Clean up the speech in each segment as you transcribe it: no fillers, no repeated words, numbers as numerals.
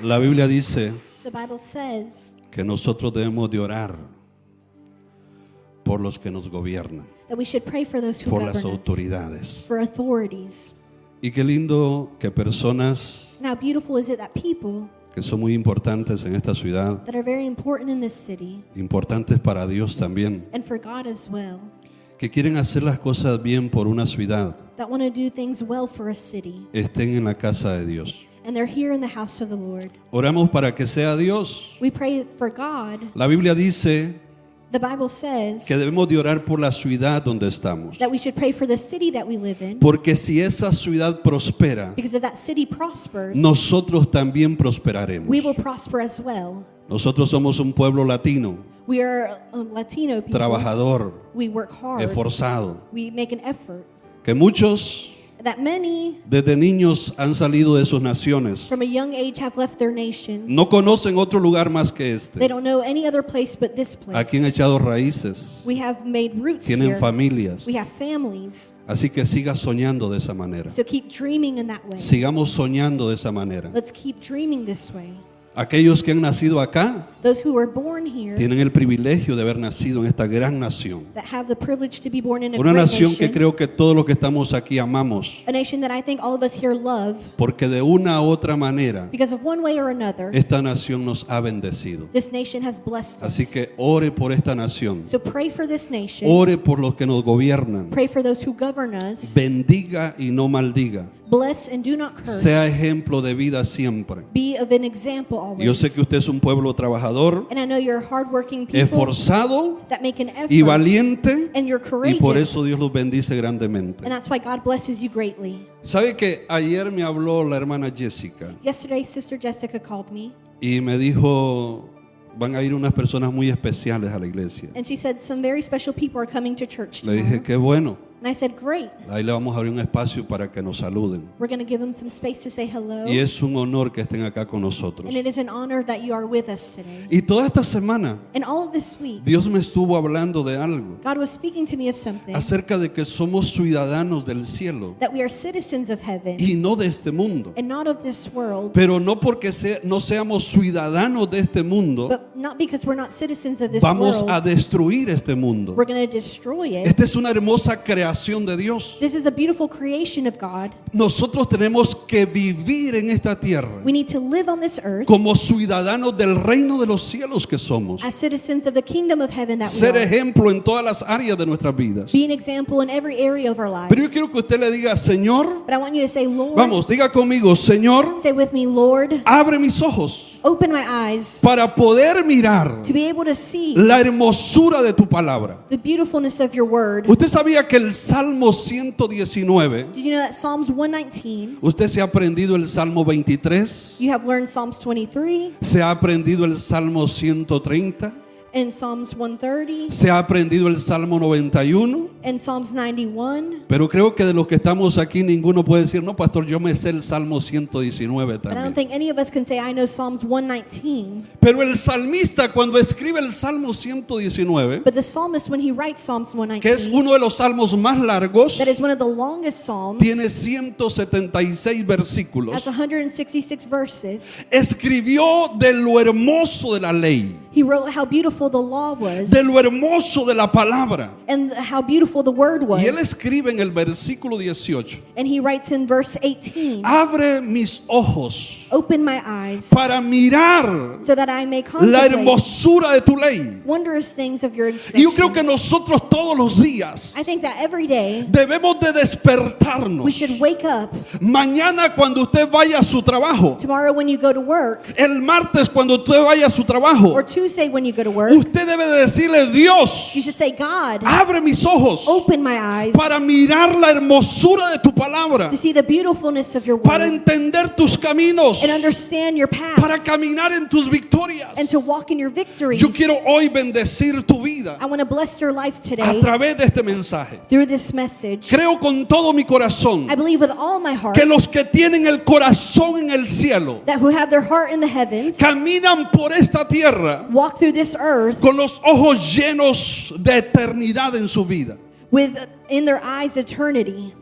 La Biblia dice The Bible says que nosotros debemos de orar por los que nos gobiernan, that we should pray for those who por las govern us, autoridades. for authorities. Y qué lindo que personas And how beautiful is it that people que son muy importantes en esta ciudad, that are very important in this city, importantes para Dios también, and for God as well, que quieren hacer las cosas bien por una ciudad, that want to do things well for a city, estén en la casa de Dios. and they're here in the house of the Lord. Oramos para que sea Dios. We pray for God. La Biblia dice The Bible says que debemos de orar por la ciudad donde estamos, that we should pray for the city that we live in, porque si esa ciudad prospera, because if that city prospers, nosotros también prosperaremos. we will prosper as well. Nosotros somos un pueblo latino, We are Latino people. trabajador, We work hard. esforzado, We make an effort. que muchos That many desde niños han salido de sus naciones. from a young age have left their nations. No conocen otro lugar más que They este. don't know any other place but this place. Aquí han echado raíces, We have made roots tienen here. familias. We have families. Así que siga soñando de esa manera. So keep dreaming in that way. Sigamos soñando de esa manera. Let's keep dreaming this way. Aquellos que han nacido acá Those who were born here, tienen el privilegio de haber nacido en esta gran nación. that have the privilege to be born in a Una great nación que nation, creo que todos los que estamos aquí amamos, a nation that I think all of us here love, porque de una u otra manera because of one way or another, esta nación nos ha bendecido. this nation has blessed us. Así que ore por esta nación, So pray for this nation. ore por los que nos gobiernan, Pray for those who govern us. bendiga y no maldiga, Bless and do not curse. sea ejemplo de vida siempre. Be of an example always. Yo sé que usted es un pueblo trabajador, And I know you're hardworking people esforzado that make an effort, y valiente, and you're y courageous. por eso Dios los bendice grandemente. And that's why God blesses you greatly. ¿Sabe que ayer me habló la hermana Jessica Yesterday, Sister Jessica called me, y me dijo, van a ir unas personas muy especiales a la iglesia? and she said some very special people are coming to church Le dije, tomorrow. qué bueno, And I said, great. ahí le vamos a abrir un espacio para que nos saluden. We're going to give them some space to say hello. Y es un honor que estén acá con nosotros. And it is an honor that you are with us today. Y toda esta semana And all of this week, Dios me estuvo hablando de algo God was speaking to me of something, acerca de que somos ciudadanos del cielo that we are citizens of heaven y no de este mundo. and not of this world, Pero no porque no seamos ciudadanos de este mundo, but not because we're not citizens of this vamos world, a destruir este mundo. we're going to destroy it. Esta es una hermosa creación de Dios. This is a beautiful creation of God. Nosotros tenemos que vivir en esta tierra We need to live on this earth como ciudadanos del reino de los cielos que somos. as citizens of the kingdom of heaven that we Ser are. ejemplo en todas las áreas de nuestras vidas. Be an example in every area of our lives. Pero yo quiero que usted le diga, Señor, But I want you to say, Lord, vamos, diga conmigo, Señor, say with me, Lord, abre mis ojos open my eyes para poder mirar to be able to see la hermosura de tu palabra. the beautifulness of your word. Usted sabía que el Salmo 119, Did you know that Psalms 119, usted se ha aprendido el Salmo 23, you have learned Psalms 23 se ha aprendido el Salmo 130, and Psalms 130 se ha aprendido el Salmo 91, and Psalms 91? pero creo que de los que estamos aquí ninguno puede decir, no, pastor, yo me sé el Salmo 119 But I don't también. think any of us can say, I know Psalms 119. Pero el salmista cuando escribe el Salmo 119, But the psalmist, when he writes Psalms que es 119, uno de los salmos más largos, that is one of the longest psalms, tiene 176 versículos, has 166 verses. escribió de lo hermoso de la ley, He wrote how beautiful the law was de lo hermoso de la palabra. and how beautiful the word was. Y él escribe en el versículo 18, And he writes in verse 18, abre mis ojos open my eyes para mirar so that I may la contemplate hermosura de tu ley. wondrous things of your Y yo creo que inspection. nosotros todos los días I think that every day debemos de despertarnos. we should wake up. Mañana cuando usted vaya a su trabajo, Tomorrow when you go to work, el martes cuando usted vaya a su trabajo, or Tuesday when you go to work, usted debe de decirle, Dios, you should say, God, abre mis ojos open my eyes para mirar la hermosura de tu palabra, to see the beautifulness of your para word entender tus caminos, and understand your para path caminar en tus victorias. and to walk in your victories. Yo quiero hoy bendecir tu vida I want to bless your life a today través de este mensaje. through this message. Creo con todo mi corazón I believe with all my heart que los que tienen el corazón en el cielo that who have their heart in the heavens caminan por esta tierra walk through this earth con los ojos llenos de eternidad en su vida. with in their eyes eternity.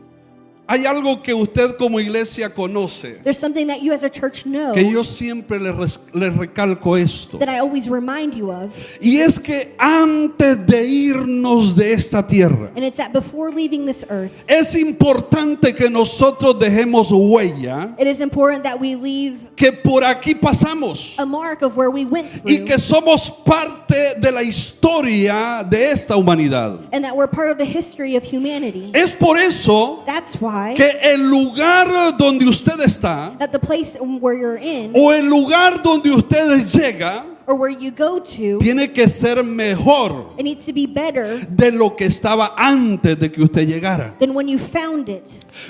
Hay algo que usted como iglesia conoce, There's something that you as a church know que yo siempre les recalco esto. that I always remind you of. Y es que antes de irnos de esta tierra, And it's that before leaving this earth, es importante que nosotros dejemos huella, it is important that we leave que por aquí pasamos a mark of where we went y through. que somos parte de la historia de esta humanidad. And that we're part of the history of humanity. Es por eso That's why que el lugar donde usted está that the place where you're in o el lugar donde usted llega or where you go to, tiene que ser mejor it needs to be better de lo que estaba antes de que usted llegara. than when you found it.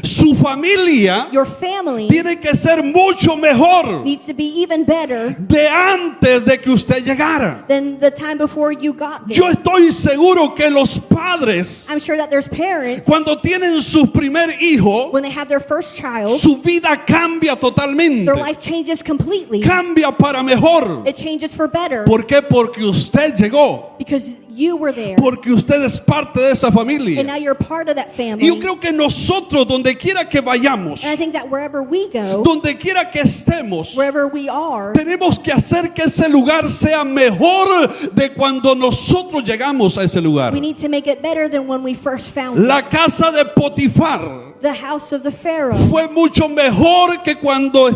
Su familia Your family tiene que ser mucho mejor needs to be even better de antes de que usted llegara. than the time before you got Yo there. estoy seguro que los padres, I'm sure that there's parents, cuando tienen su primer hijo, when they have their first child, su vida cambia totalmente. their life changes completely. Cambia para mejor. It changes for better ¿Por qué? Porque usted llegó. because you were there. Porque usted es parte de esa And familia. now you're part of that Y family. yo creo que nosotros, donde quiera que vayamos, And I think that wherever we go, donde quiera que estemos, wherever we are, tenemos que hacer que ese lugar sea mejor de cuando nosotros llegamos a ese lugar. we need to make it better than when we first found it. La casa de Potifar The house of the Pharaoh fue mucho mejor que cuando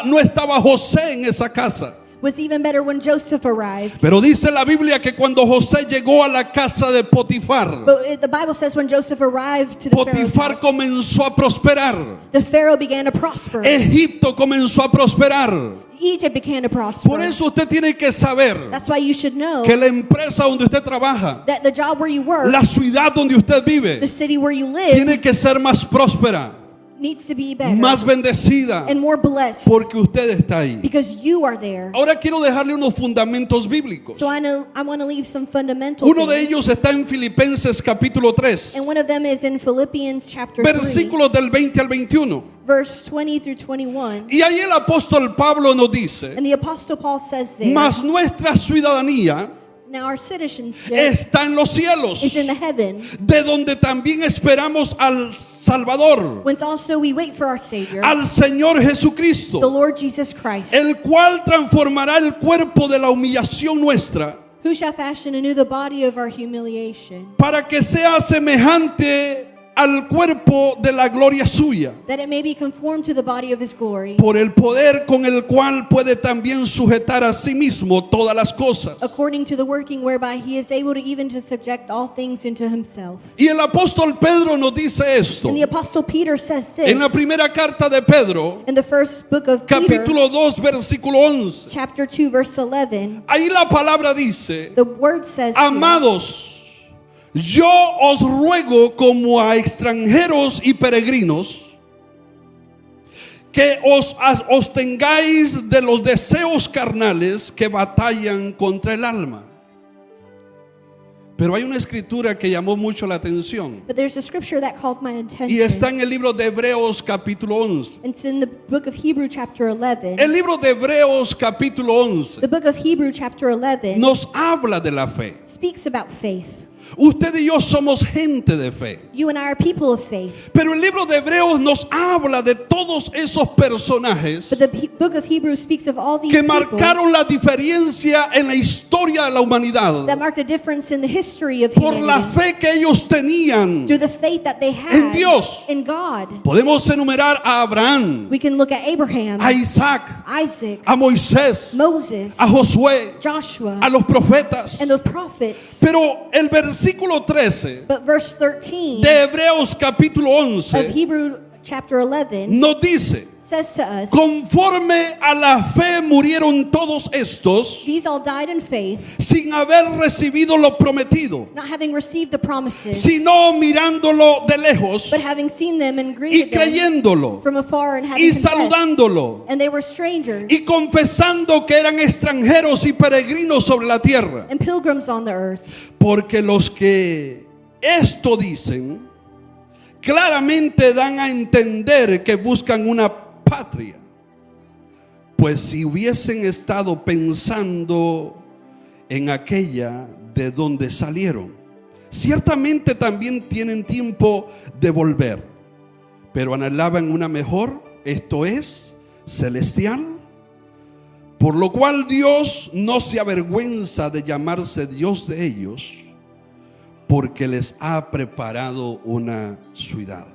no estaba José en esa casa. was even better when Joseph arrived. Pero dice la Biblia que cuando José llegó a la casa de Potifar, But the Bible says when Joseph arrived to the Pharaoh's Potifar house, comenzó a prosperar. the Pharaoh began to prosper. Egipto comenzó a prosperar. Egypt began to prosper. Por eso usted tiene que saber That's why you should know que la empresa donde usted trabaja, that the job where you work, la ciudad donde usted the vive, city where you live, tiene que ser más próspera, needs to be better más bendecida, and more blessed porque usted está ahí. because you are there. Ahora quiero dejarle unos fundamentos bíblicos. So I want to leave some fundamental Uno de things. ellos está en Filipenses capítulo 3, And one of them is in Philippians chapter 3, versículos del 20 al 21. verse 20 through 21. Y ahí el apóstol Pablo nos dice, And the Apostle Paul says there, mas nuestra ciudadanía now our citizenship está en los cielos, is in the heaven, de donde también esperamos al Salvador, whence also we wait for our Savior, al Señor the Jesucristo, Lord Jesus Christ, el cual transformará el cuerpo de la humillación nuestra who shall fashion anew the body of our humiliation, para que sea semejante al cuerpo de la gloria suya, that it may be conformed to the body of his glory, por el poder con el cual puede también sujetar a sí mismo todas las cosas. according to the working whereby he is able to even to subject all things into himself. Y el apóstol Pedro nos dice esto And the Apostle Peter says en la this primera carta de Pedro, in the first book of Peter, capítulo 2, versículo 11. chapter 2, verse 11. Ahí la palabra dice, The word says, amados, yo os ruego como a extranjeros y peregrinos que os abstengáis de los deseos carnales que batallan contra el alma. Pero hay una escritura que llamó mucho la atención but there's a scripture that called my attention. y está en el libro de Hebreos capítulo 11. It's in the book of Hebrew chapter 11. El libro de Hebreos capítulo 11 The book of Hebrew chapter 11 nos habla de la fe. speaks about faith. Usted y yo somos gente de fe. You and I are people of faith. Pero el libro de Hebreos nos habla de todos esos personajes But the book of Hebrew speaks of all these que people marcaron la diferencia en la historia de la humanidad that marked a difference in the history of por la humanity fe que ellos tenían. through the faith that they en had Dios. in God. Podemos enumerar a Abraham, We can look at Abraham, a Isaac, Isaac, a Moisés, Moses, a Josué, Joshua, a los profetas. and the prophets. Pero el versículo 13 But verse 13 de Hebreos capítulo of 11 Hebrew chapter 11 nos dice, says to us, conforme a la fe murieron todos estos these all died in faith, sin haber recibido lo prometido, not having received the promises, sino mirándolo de lejos but having seen them and y greeted them creyéndolo from afar and having y confessed. saludándolo And they were strangers y confesando que eran extranjeros y peregrinos sobre la tierra. and pilgrims on the earth. Porque los que esto dicen claramente dan a entender que buscan una patria, pues si hubiesen estado pensando en aquella de donde salieron, ciertamente también tienen tiempo de volver. pero anhelaban una mejor, esto es, celestial. Por lo cual Dios no se avergüenza de llamarse Dios de ellos, porque les ha preparado una ciudad.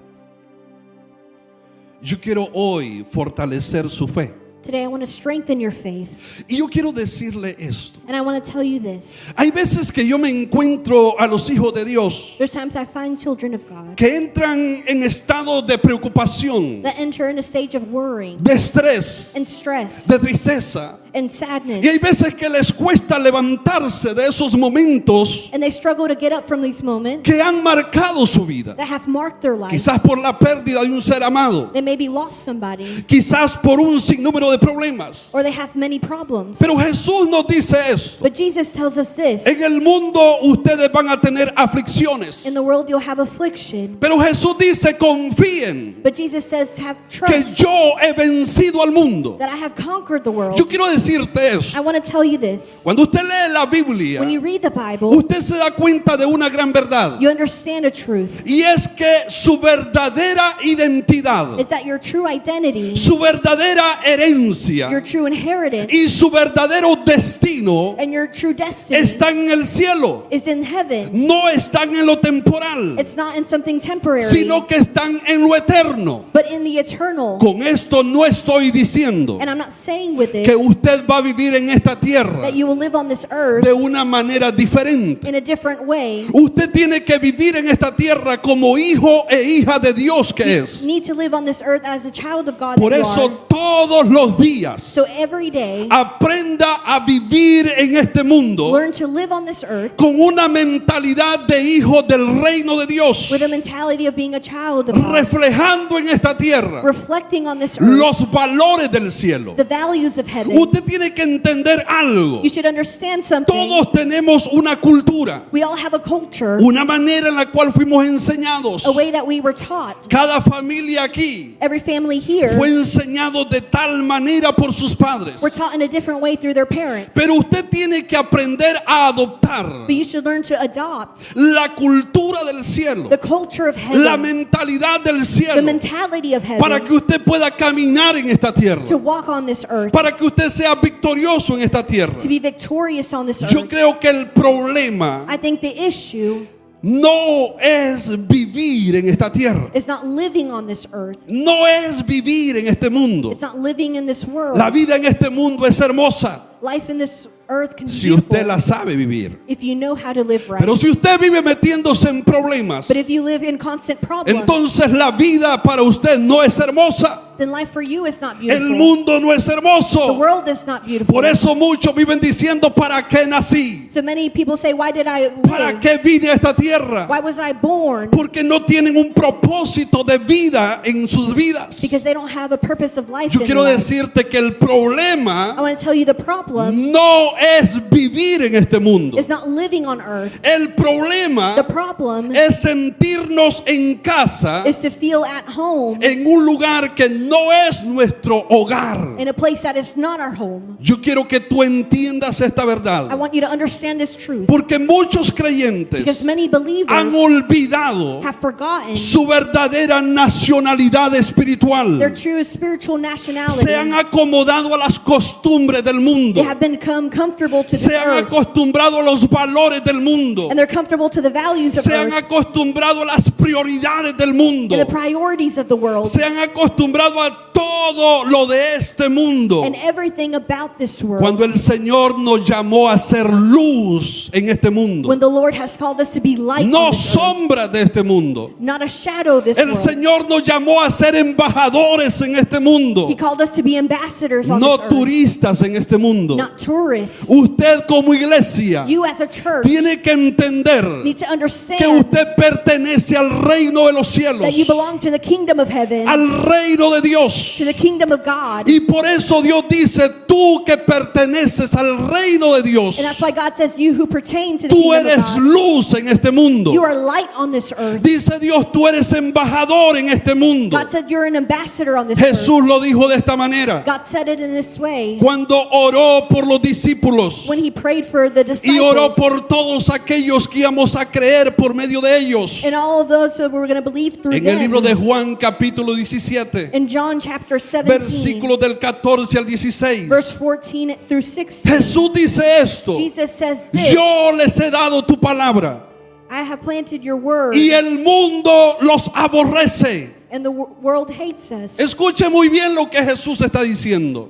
Yo quiero hoy fortalecer su fe. Today I want to strengthen your faith. Y yo quiero decirle esto. And I want to tell you this. Hay veces que yo me encuentro a los hijos de Dios There's times I find children of God que entran en estado de preocupación, that enter in a stage of worrying de estrés, and stress de tristeza. and sadness. Y hay veces que les cuesta levantarse de esos momentos And they struggle to get up from these moments que han marcado su vida. that have marked their life. Quizás por la pérdida de un ser amado, They maybe lost somebody, quizás por un sinnúmero de problemas. or they have many problems. Pero Jesús nos dice esto: But Jesus tells us this. en el mundo ustedes van a tener aflicciones, In the world you'll have affliction. pero Jesús dice confíen But Jesus says have que trust yo he vencido al mundo. that I have conquered the world. Yo quiero decirte eso. I want to tell you this. Cuando usted lee la Biblia, When you read the Bible, usted se da cuenta de una gran verdad, you understand a truth. y es que su verdadera identidad, It's that your true identity, su verdadera your herencia true inheritance, y su verdadero destino and your true destiny están en el cielo. is in heaven. No están en lo temporal, It's not in something temporary, sino que están en lo eterno. but in the eternal. Con esto no estoy diciendo And I'm not saying with this que usted va a vivir en esta tierra that you will live on this earth de una manera diferente. in a different way. Usted tiene que vivir en esta tierra como hijo e hija de Dios que You es. need to live on this earth as a child of God Por that you eso are. todos los días So every day, aprenda a vivir en este mundo learn to live on this earth con una mentalidad de hijo del reino de Dios, with a mentality of being a child of God, reflejando en esta tierra reflecting on this earth los valores del cielo. the values of heaven. Usted tiene que entender algo. You should understand something. Todos tenemos una cultura, We all have a culture, una manera en la cual fuimos enseñados. a way that we were taught. Cada familia aquí Every family here, fue enseñado de tal manera por sus padres. we're taught in a different way through their parents. Pero usted tiene que aprender a adoptar But you should learn to adopt la cultura del cielo, the culture of la heaven, mentalidad del the cielo, mentality of para heaven, que usted pueda caminar en esta tierra, to walk on this earth, para que usted sea victorioso en esta tierra. to be victorious on this Yo earth. creo que el problema I think the issue no es vivir en esta tierra, is not living on this earth. no es vivir en este mundo. It's not living in this world. La vida en este mundo es hermosa Life in this earth can be si usted la beautiful sabe vivir. if you know how to live right. Pero si usted vive metiéndose en problemas, But if you live in constant problems, entonces la vida para usted no es hermosa. then life for you is not El beautiful. mundo no es The hermoso. world is not beautiful. Por eso muchos viven diciendo, ¿para qué nací? So many people say, why did I ¿Para live? qué vine a esta tierra? Why was I born? Porque no tienen un propósito de vida en sus vidas. Because they don't have a purpose of life Yo in quiero life. decirte que el I problema want to tell you the problem no es vivir en este mundo. is not living on earth. El problema The problem es sentirnos en casa is to feel at home en un lugar que no es nuestro hogar. in a place that is not our home. Yo quiero que tú entiendas esta I verdad, want you to understand this truth. porque muchos Because creyentes many han believers olvidado have forgotten su verdadera nacionalidad their espiritual. true spiritual Se nationality. han acomodado a las costumbres del mundo. They have become comfortable to Se the han earth. acostumbrado a los valores del mundo. And they're comfortable to the values of Se han earth acostumbrado a las prioridades del mundo. and the priorities of the world Se han acostumbrado a todo lo de este mundo. and everything about this world. Cuando el Señor nos llamó a ser luz en este mundo, When the Lord has called us to be light no on this earth, sombra de este mundo. not a shadow of this El world. Señor nos llamó a ser embajadores en este mundo, He called us to be ambassadors on no this earth, turistas en este mundo. not tourists. Usted como iglesia You as a church tiene que entender need to que understand usted pertenece al reino de los cielos, that you belong to the kingdom of heaven, al reino de Dios. to the kingdom of God. Y por eso Dios dice, tú que perteneces al reino de Dios, And that's why God says, you who pertain to the tú kingdom of eres God, luz en este mundo. you are light on this earth. Dice Dios, tú eres embajador en este mundo. God said you're an ambassador on this earth. Jesús lo dijo de esta manera. God said it in this way. Cuando oró por los discípulos discípulos when he prayed for the y oró disciples por todos aquellos que íbamos a creer por medio de ellos. and all of those that were going to believe through En el libro de them. Juan capítulo 17, In John chapter 17, versículos del 14 al 16, verse 14 through 16, Jesús dice esto: Jesus says this, yo les he dado tu palabra I have planted your word, y el mundo los aborrece. and the world hates us. Escuche muy bien lo que Jesús está diciendo.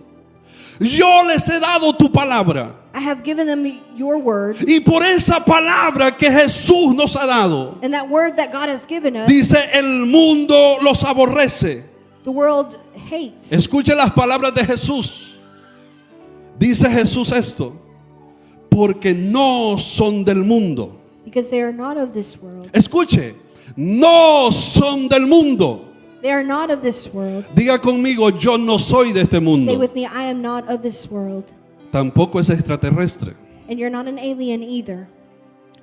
Yo les he dado tu palabra. I have given them your word, Y por esa palabra que Jesús nos ha dado, and that word that God has given us, dice, el mundo los aborrece. the world hates. Escuche las palabras de Jesús. Dice Jesús esto: porque no son del mundo. Because they are not of this world. Escuche, no son del mundo. They are not of this world. Diga conmigo, yo no soy de este Say mundo. with me, I am not of this world. Tampoco es extraterrestre. And you're not an alien either.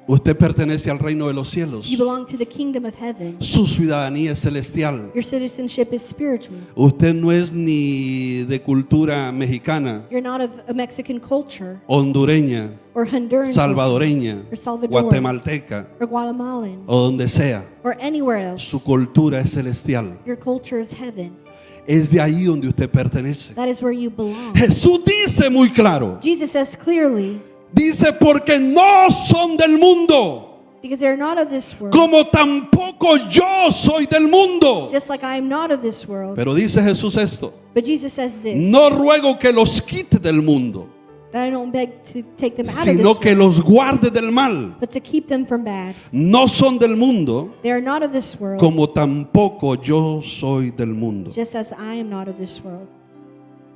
Usted pertenece al reino de los cielos. You belong to the kingdom of heaven. Su ciudadanía es celestial. Your citizenship is spiritual. Usted no es ni de cultura mexicana, You're not of a Mexican culture hondureña, or Honduran salvadoreña, or Salvador guatemalteca or Guatemalan o donde sea. or anywhere else. Su cultura es celestial. Your culture is heaven. Es de ahí donde usted pertenece. That is where you belong. Jesús dice muy claro, Jesus says clearly, dice, porque no son del mundo, because they are not of this world, como tampoco yo soy del mundo. just like I am not of this world. Pero dice Jesús esto: But Jesus says this, no ruego que los quite del mundo, that I don't beg to take them out of sino this que world, los guarde del mal. but to keep them from bad. No son del mundo, They are not of this world, como tampoco yo soy del mundo. just as I am not of this world.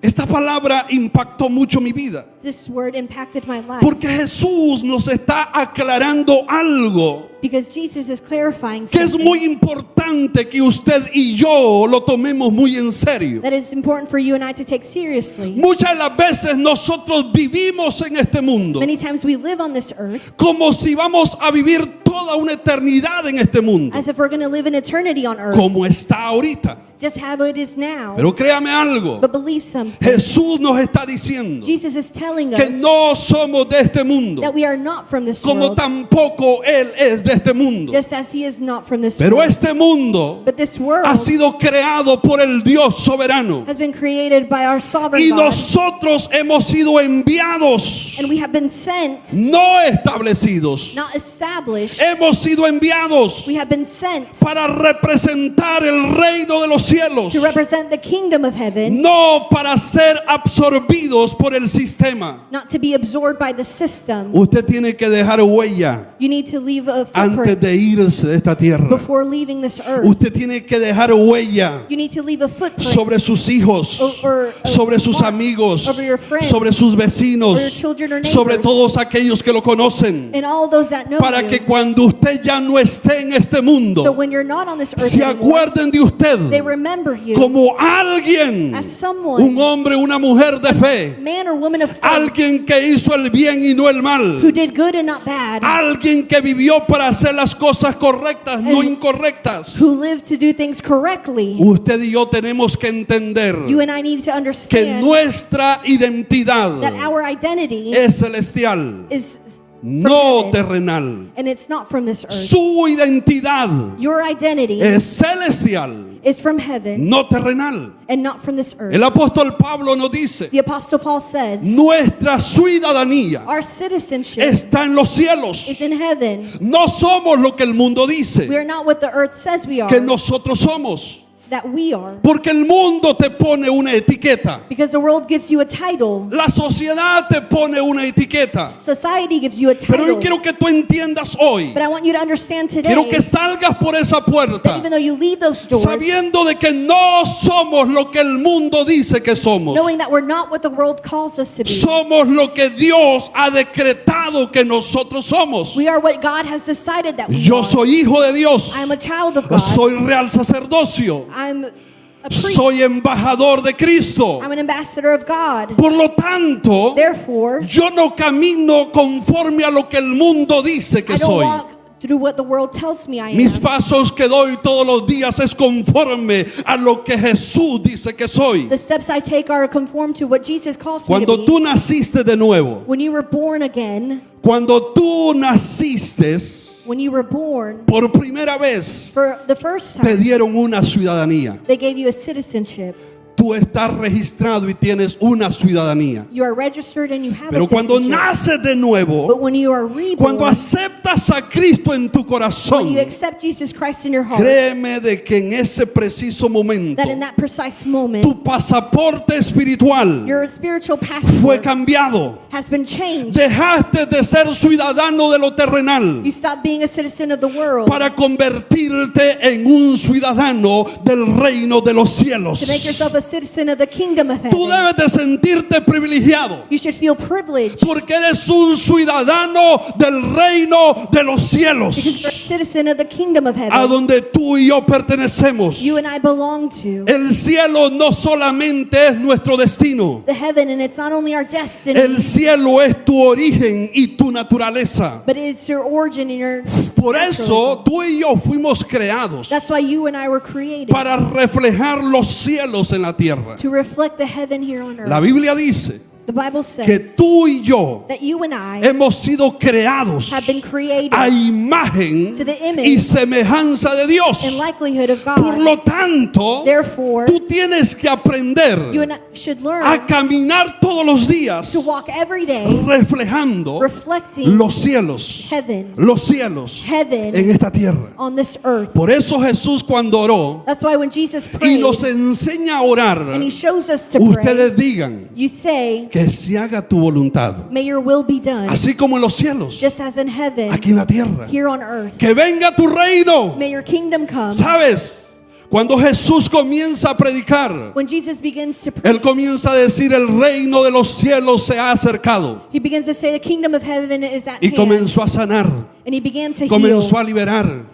Esta palabra impactó mucho mi vida, This word impacted my life porque Jesús nos está aclarando algo because Jesus is clarifying que es something muy importante que usted y yo lo tomemos muy en serio. that is important for you and I to take seriously. Muchas de las veces nosotros vivimos en este mundo Many times we live on this earth como si vamos a vivir toda una eternidad en este mundo, as if we're going to live in eternity on earth, como está ahorita. just how it is now. Pero créame algo, But believe something. Jesús nos está diciendo Jesus is telling que us no somos de este mundo, that we are not from this como world, tampoco Él es de este mundo. just as He is not from this Pero world. este mundo But this world ha sido creado por el Dios soberano, has been created by our sovereign y God, nosotros hemos sido enviados, and we have been sent, no establecidos. not established. Hemos sido enviados We have been sent para representar el reino de los cielos, to represent the kingdom of heaven, no para ser absorbidos por el sistema. not to be absorbed by the system. Usted tiene que dejar huella You need to leave a antes footprint de irse de esta tierra. before leaving this earth. Usted tiene que dejar huella You need to leave a footprint sobre sus hijos, or sobre sus mark amigos, over your friends, sobre sus vecinos, or your children or sobre neighbors, todos aquellos que lo conocen, and all those that know para you. que cuando usted ya no esté en este So mundo, when you're not on this earth se anymore, acuerden de they usted remember you como alguien, as someone, un hombre, una mujer de fe, man or woman of faith, alguien que hizo el bien y no el mal, who did good and not bad, alguien que vivió para hacer las cosas correctas, no incorrectas. who lived to do things correctly. Usted y yo tenemos que entender You and I need to que understand nuestra identidad that our identity es celestial, is from no heaven, terrenal. and it's not from this earth. Su identidad Your identity es celestial, is from heaven no terrenal. and not from this earth. El apóstol Pablo nos dice, The Apostle Paul says, nuestra ciudadanía our citizenship está en los cielos. is in heaven. No somos lo que el mundo We dice are not what the earth says we are, que nosotros somos. that we are. Porque el mundo te pone una etiqueta. Because the world gives you a title. La sociedad te pone una etiqueta. Society gives you a Pero yo title. quiero que tú entiendas hoy. But I want you to understand today Quiero que salgas por esa that puerta even though you leave those doors, sabiendo de que no somos lo que el mundo dice que somos. knowing that we're not what the world calls us to be. Somos lo que Dios ha decretado que nosotros somos. We are what God has decided that we Yo are. soy hijo de Dios. I am a child of God. Soy real sacerdocio. I'm a priest. Soy embajador de Cristo. I'm an ambassador of God. Por lo tanto, Therefore, yo no camino conforme a lo que el mundo dice que I don't soy. walk through what the world tells me I Mis am. pasos que doy todos los días es conforme a lo que Jesús dice que soy. The steps I take are conformed to what Jesus calls me to Cuando be. tú naciste de nuevo, When you were born again, cuando tú naciste when you were born por primera vez, for the first te time, dieron una ciudadanía. they gave you a citizenship. Tú estás registrado y tienes una ciudadanía. You are registered and you have Pero a cuando citizenship. naces de But nuevo, when you are reborn, cuando aceptas a Cristo en tu when corazón, you accept Jesus Christ in your heart, créeme de que en ese preciso momento that in that precise moment, tu pasaporte espiritual your spiritual fue passport cambiado. has been changed. Dejaste de ser ciudadano de lo terrenal You stop being a citizen of the world para convertirte en un ciudadano del reino de los cielos. to make yourself a citizen of the kingdom of Tú heaven. debes de sentirte privilegiado You should feel privileged porque eres un ciudadano del reino de los cielos, because you're a citizen of the kingdom of a heaven. donde tú y yo pertenecemos. You and I belong to El cielo no solamente es nuestro destino, the heaven, and it's not only our destiny, el cielo es tu origen y tu naturaleza. but it's your origin and your Por eso tú y yo fuimos creados That's why you and I were created para reflejar los cielos en la tierra. to reflect the heaven here on La earth. Biblia dice The Bible que says tú y yo that you and I hemos sido creados have been created a imagen to the image y semejanza de Dios. in likelihood of Por God. lo tanto, Therefore, tú tienes que aprender you and I should learn a caminar todos los días to walk every day reflejando reflecting los cielos, heaven en esta tierra. on this earth. Por eso Jesús cuando oró That's why when Jesus y prayed nos enseña a orar, and he shows us to pray, ustedes digan you say, que se haga tu voluntad, may your will be done, así como en los cielos, just as in heaven, aquí en la tierra. here on earth. Que venga tu reino. May your kingdom come. ¿Sabes? Cuando Jesús comienza a predicar, When Jesus begins to pray, Él comienza a decir el reino de los cielos se ha acercado. he begins to say the kingdom of heaven is at Y hand. comenzó a sanar, And he began to comenzó heal. a liberar,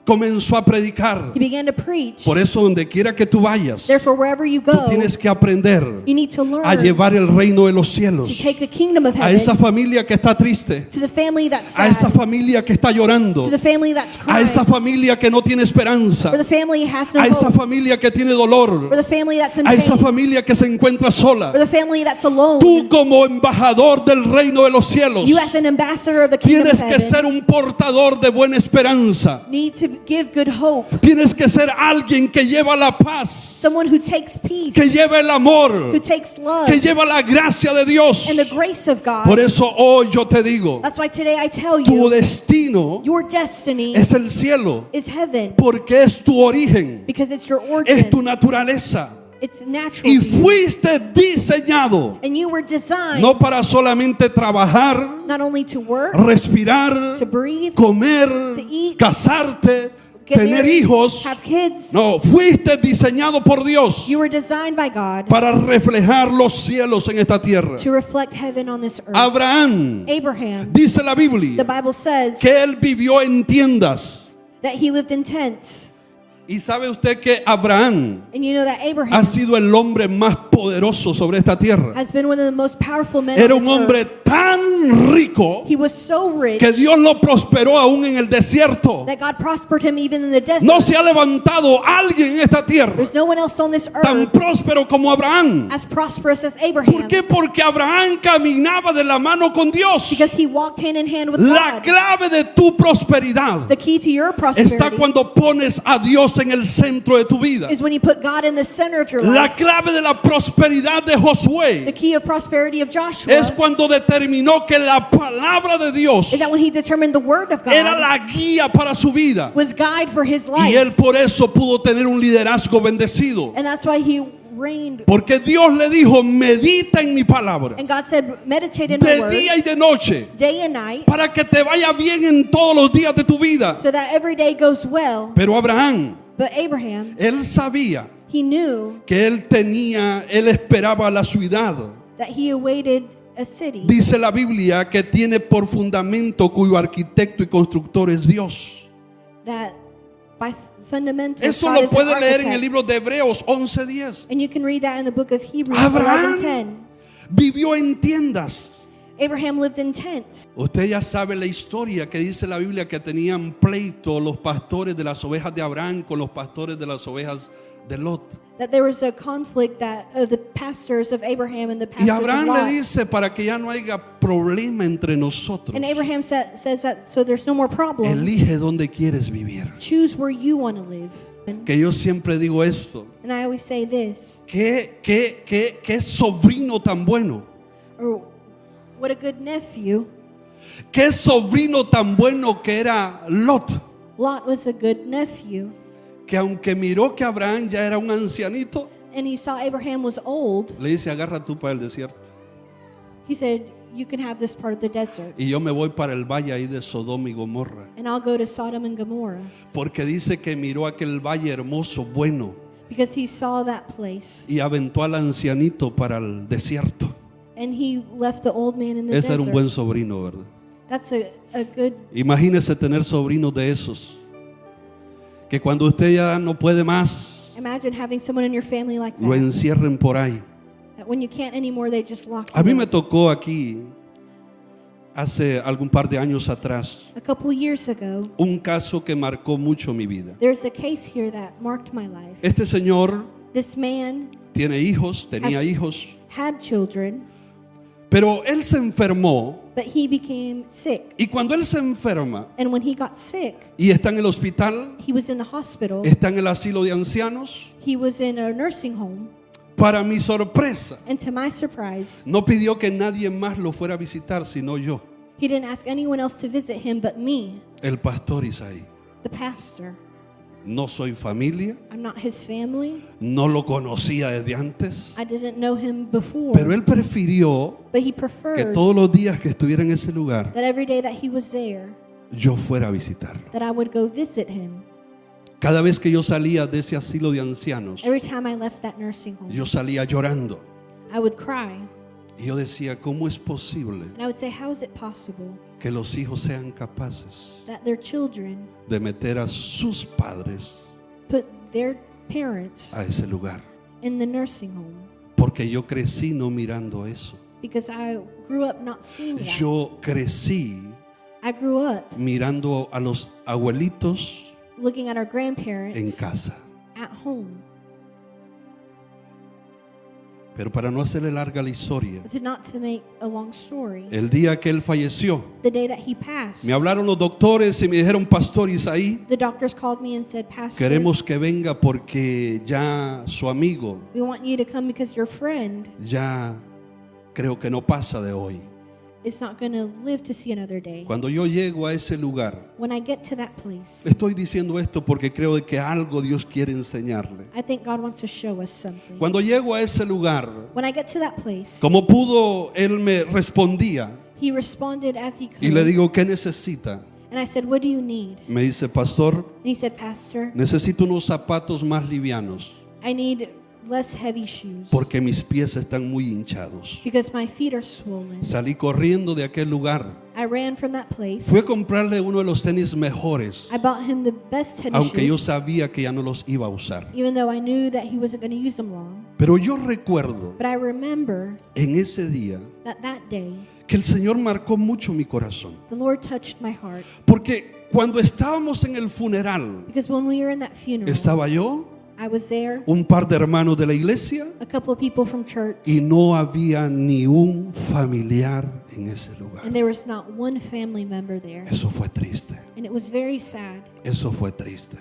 comenzó a predicar. He began to preach. Por eso donde quiera que tú vayas, Therefore, wherever you tú go, tienes que aprender you need to learn a llevar el reino de los cielos to take the kingdom of a heaven esa familia que está triste, to the family that's a esa sad, familia que está llorando, to the family that's a crying, esa familia que no tiene esperanza, for the family has no a esa hope, familia que tiene dolor, for the family that's in a esa pain, familia que se encuentra sola. for the family that's alone. Tú como embajador del reino de los cielos You as an ambassador of the kingdom of tienes que heaven ser un portador de buena esperanza. need to give good hope. Tienes que ser alguien que lleva la paz, Someone who takes peace, que lleva el amor, who takes love, que lleva la gracia de Dios. and the grace of God. Por eso hoy yo te digo, That's why today I tell tu you, destino your destiny es el cielo, is heaven porque es tu origen, because it's your es origin. tu naturaleza. It's natural Y to you. fuiste diseñado And you were designed no para solamente trabajar, not only to work, respirar, to breathe, comer, eat, casarte, get tener married, hijos. have kids. No, fuiste diseñado por Dios You were designed by God para reflejar los cielos en esta tierra. to reflect heaven on this earth. Abraham, Abraham, dice la the Biblia, Bible says que él vivió en tiendas. that he lived in tents. Y sabe usted que Abraham And you know that ha Abraham sido el hombre más poderoso sobre esta tierra. has been one of the most powerful men Era on un this hombre earth. tan rico He was so rich que Dios lo prosperó aún en el desierto. that God prospered him even in the desert. No se ha levantado alguien en esta tierra There's no one else on this tan earth próspero como Abraham. as prosperous as ¿Por Abraham qué? Porque Abraham caminaba de la mano con Dios. because he walked hand in hand with La God. clave de tu prosperidad The key to your está prosperity cuando pones a Dios en el centro de tu vida. is when you put God in the center of your La life. clave de la prosperidad de The Josué key of prosperity of Joshua es cuando determinó que la palabra de Dios is that when he determined the word of era God la guía para su vida. was guide for his Y life. él por eso pudo tener un liderazgo bendecido. And that's why he reigned. Porque Dios le dijo, medita en mi palabra And God said, meditate in my de word día y de noche day and night para que te vaya bien en todos los días de tu vida. so that every day goes well. Pero Abraham, But Abraham, él sabía he knew que él esperaba la ciudad. that he awaited a city Dice la Biblia que tiene por fundamento cuyo arquitecto y constructor es Dios. that by fundamentals Eso God lo is an puede leer en el architect. libro de Hebreos 11:10. And you can read that in the book of Hebrews Abraham 11:10. vivió en tiendas. Abraham lived in tents. Usted ya sabe la historia que dice la Biblia que tenían pleito los pastores de las ovejas de Abraham con los pastores de las ovejas de Lot. That there was a conflict that of the pastors of Abraham and the Y pastors of Abraham Lot. le dice, para que ya no haya problema entre nosotros, And Abraham says that so there's no more problems. elige dónde quieres vivir. Choose where you want to live. Que yo siempre digo esto, And I always say this, qué sobrino tan bueno, or what a good nephew. qué sobrino tan bueno que era Lot, Lot was a good nephew. que aunque miró que Abraham ya era un ancianito, And he saw Abraham was old. le dice, agarra tú para el desierto He said, you can have this part of the desert. y yo me voy para el valle ahí de Sodoma y Gomorra, And I'll go to Sodom and Gomorrah. porque dice que miró aquel valle hermoso, bueno, Because he saw that place. y aventó al ancianito para el desierto. And he left the old man in the Ese era un buen desert. sobrino, ¿verdad? That's a good, Imagínese tener sobrinos de esos, que cuando usted ya no puede más, imagine having someone in your family like lo that. encierren por ahí. That when you can't anymore, they just lock A mí you me up. tocó aquí, hace algún par de años atrás, A couple years ago, un caso que marcó mucho mi vida. there's a case here that marked my life. Este señor This man tiene hijos, tenía hijos, had children, pero él se enfermó, but he became sick. y cuando él se enferma And when he got sick, y está en el hospital, he was in the hospital. está en el asilo de ancianos, He was in a nursing home. para mi sorpresa, And to my surprise, no pidió que nadie más lo fuera a visitar, sino yo, he didn't ask anyone else to visit him but me, el pastor Isaí. the pastor. No soy familia, I'm not his family. no lo conocía desde antes, I didn't know him before. pero él prefirió But he que preferred todos los días que estuviera en ese lugar, that every day that he was there, yo fuera a visitarlo. that I would go visit him. Cada vez que yo salía de ese asilo de ancianos, Every time I left that nursing home, yo salía llorando. I would cry. Y yo decía, ¿cómo es posible And I would say, how is it possible que los hijos sean capaces that their children de meter a sus padres put their parents a ese lugar? in the nursing home? Porque yo crecí no mirando eso. Because I grew up not seeing that. Yo crecí I grew up mirando a los abuelitos looking at our en grandparents casa. at home. Pero para no hacerle larga la historia, But not to make a long story, el día que él falleció, the day that he passed, me hablaron los doctores y me dijeron, Pastor Isaí, the doctors called me and said, Pastor, queremos que venga porque ya su amigo we want you to come because your friend ya creo que no pasa de hoy. is not going to live to see another day. Cuando yo llego a ese lugar, When I get to that place, estoy diciendo esto porque creo de que algo Dios quiere enseñarle. I think God wants to show us something. Cuando llego a ese lugar, When I get to that place, como pudo, él me respondía he responded as he y le could. digo, ¿qué necesita? And I said, what do you need? Me dice, Pastor, And he said, Pastor, necesito unos zapatos más livianos I need less heavy shoes porque mis pies están muy hinchados. because my feet are swollen. Salí corriendo de aquel lugar. I ran from that place. Fui a comprarle uno de los tenis mejores, I bought him the best tennis aunque yo shoes, sabía que ya no los iba a usar. even though I knew that he wasn't going to use them long. Pero yo recuerdo But I remember en ese día that that day, que el Señor marcó mucho mi corazón. the Lord touched my heart. Porque cuando estábamos en el funeral, Because when we were in that funeral, estaba yo, I was there, un par de hermanos de la iglesia, a couple of people from church, y no había ni un familiar en ese lugar. and there was not one family member there. Eso fue triste. And it was very sad. Eso fue triste.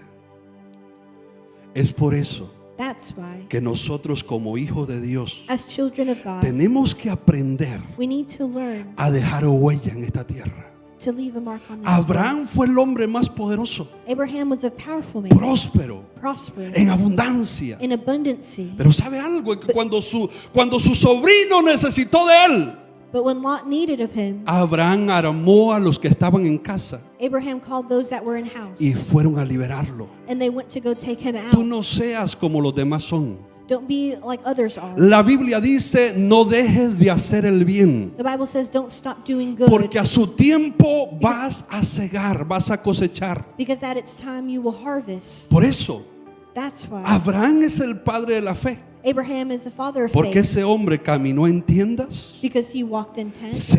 Es por eso That's why, que nosotros como hijos de Dios as children of God, tenemos que aprender we need to learn a dejar huella en esta tierra. to leave a mark on this world. Abraham fue el hombre más poderoso, Abraham was a powerful man, próspero, prosperous, en abundancia. in abundancy. Pero ¿sabe algo? Que cuando su sobrino necesitó de él, But when Lot needed of him, Abraham armó a los que estaban en casa Abraham called those that were in house, y fueron a liberarlo. and they went to go take him Tú out. no seas como los demás son. Don't be like others are. La Biblia dice, no dejes de hacer el bien, The Bible says don't stop doing good, porque a su tiempo vas a cegar, vas a cosechar. because at its time you will harvest. Por eso, That's why Abraham es el padre de la fe. Abraham is a father of Porque faith ese hombre caminó en tiendas. because he walked in tents.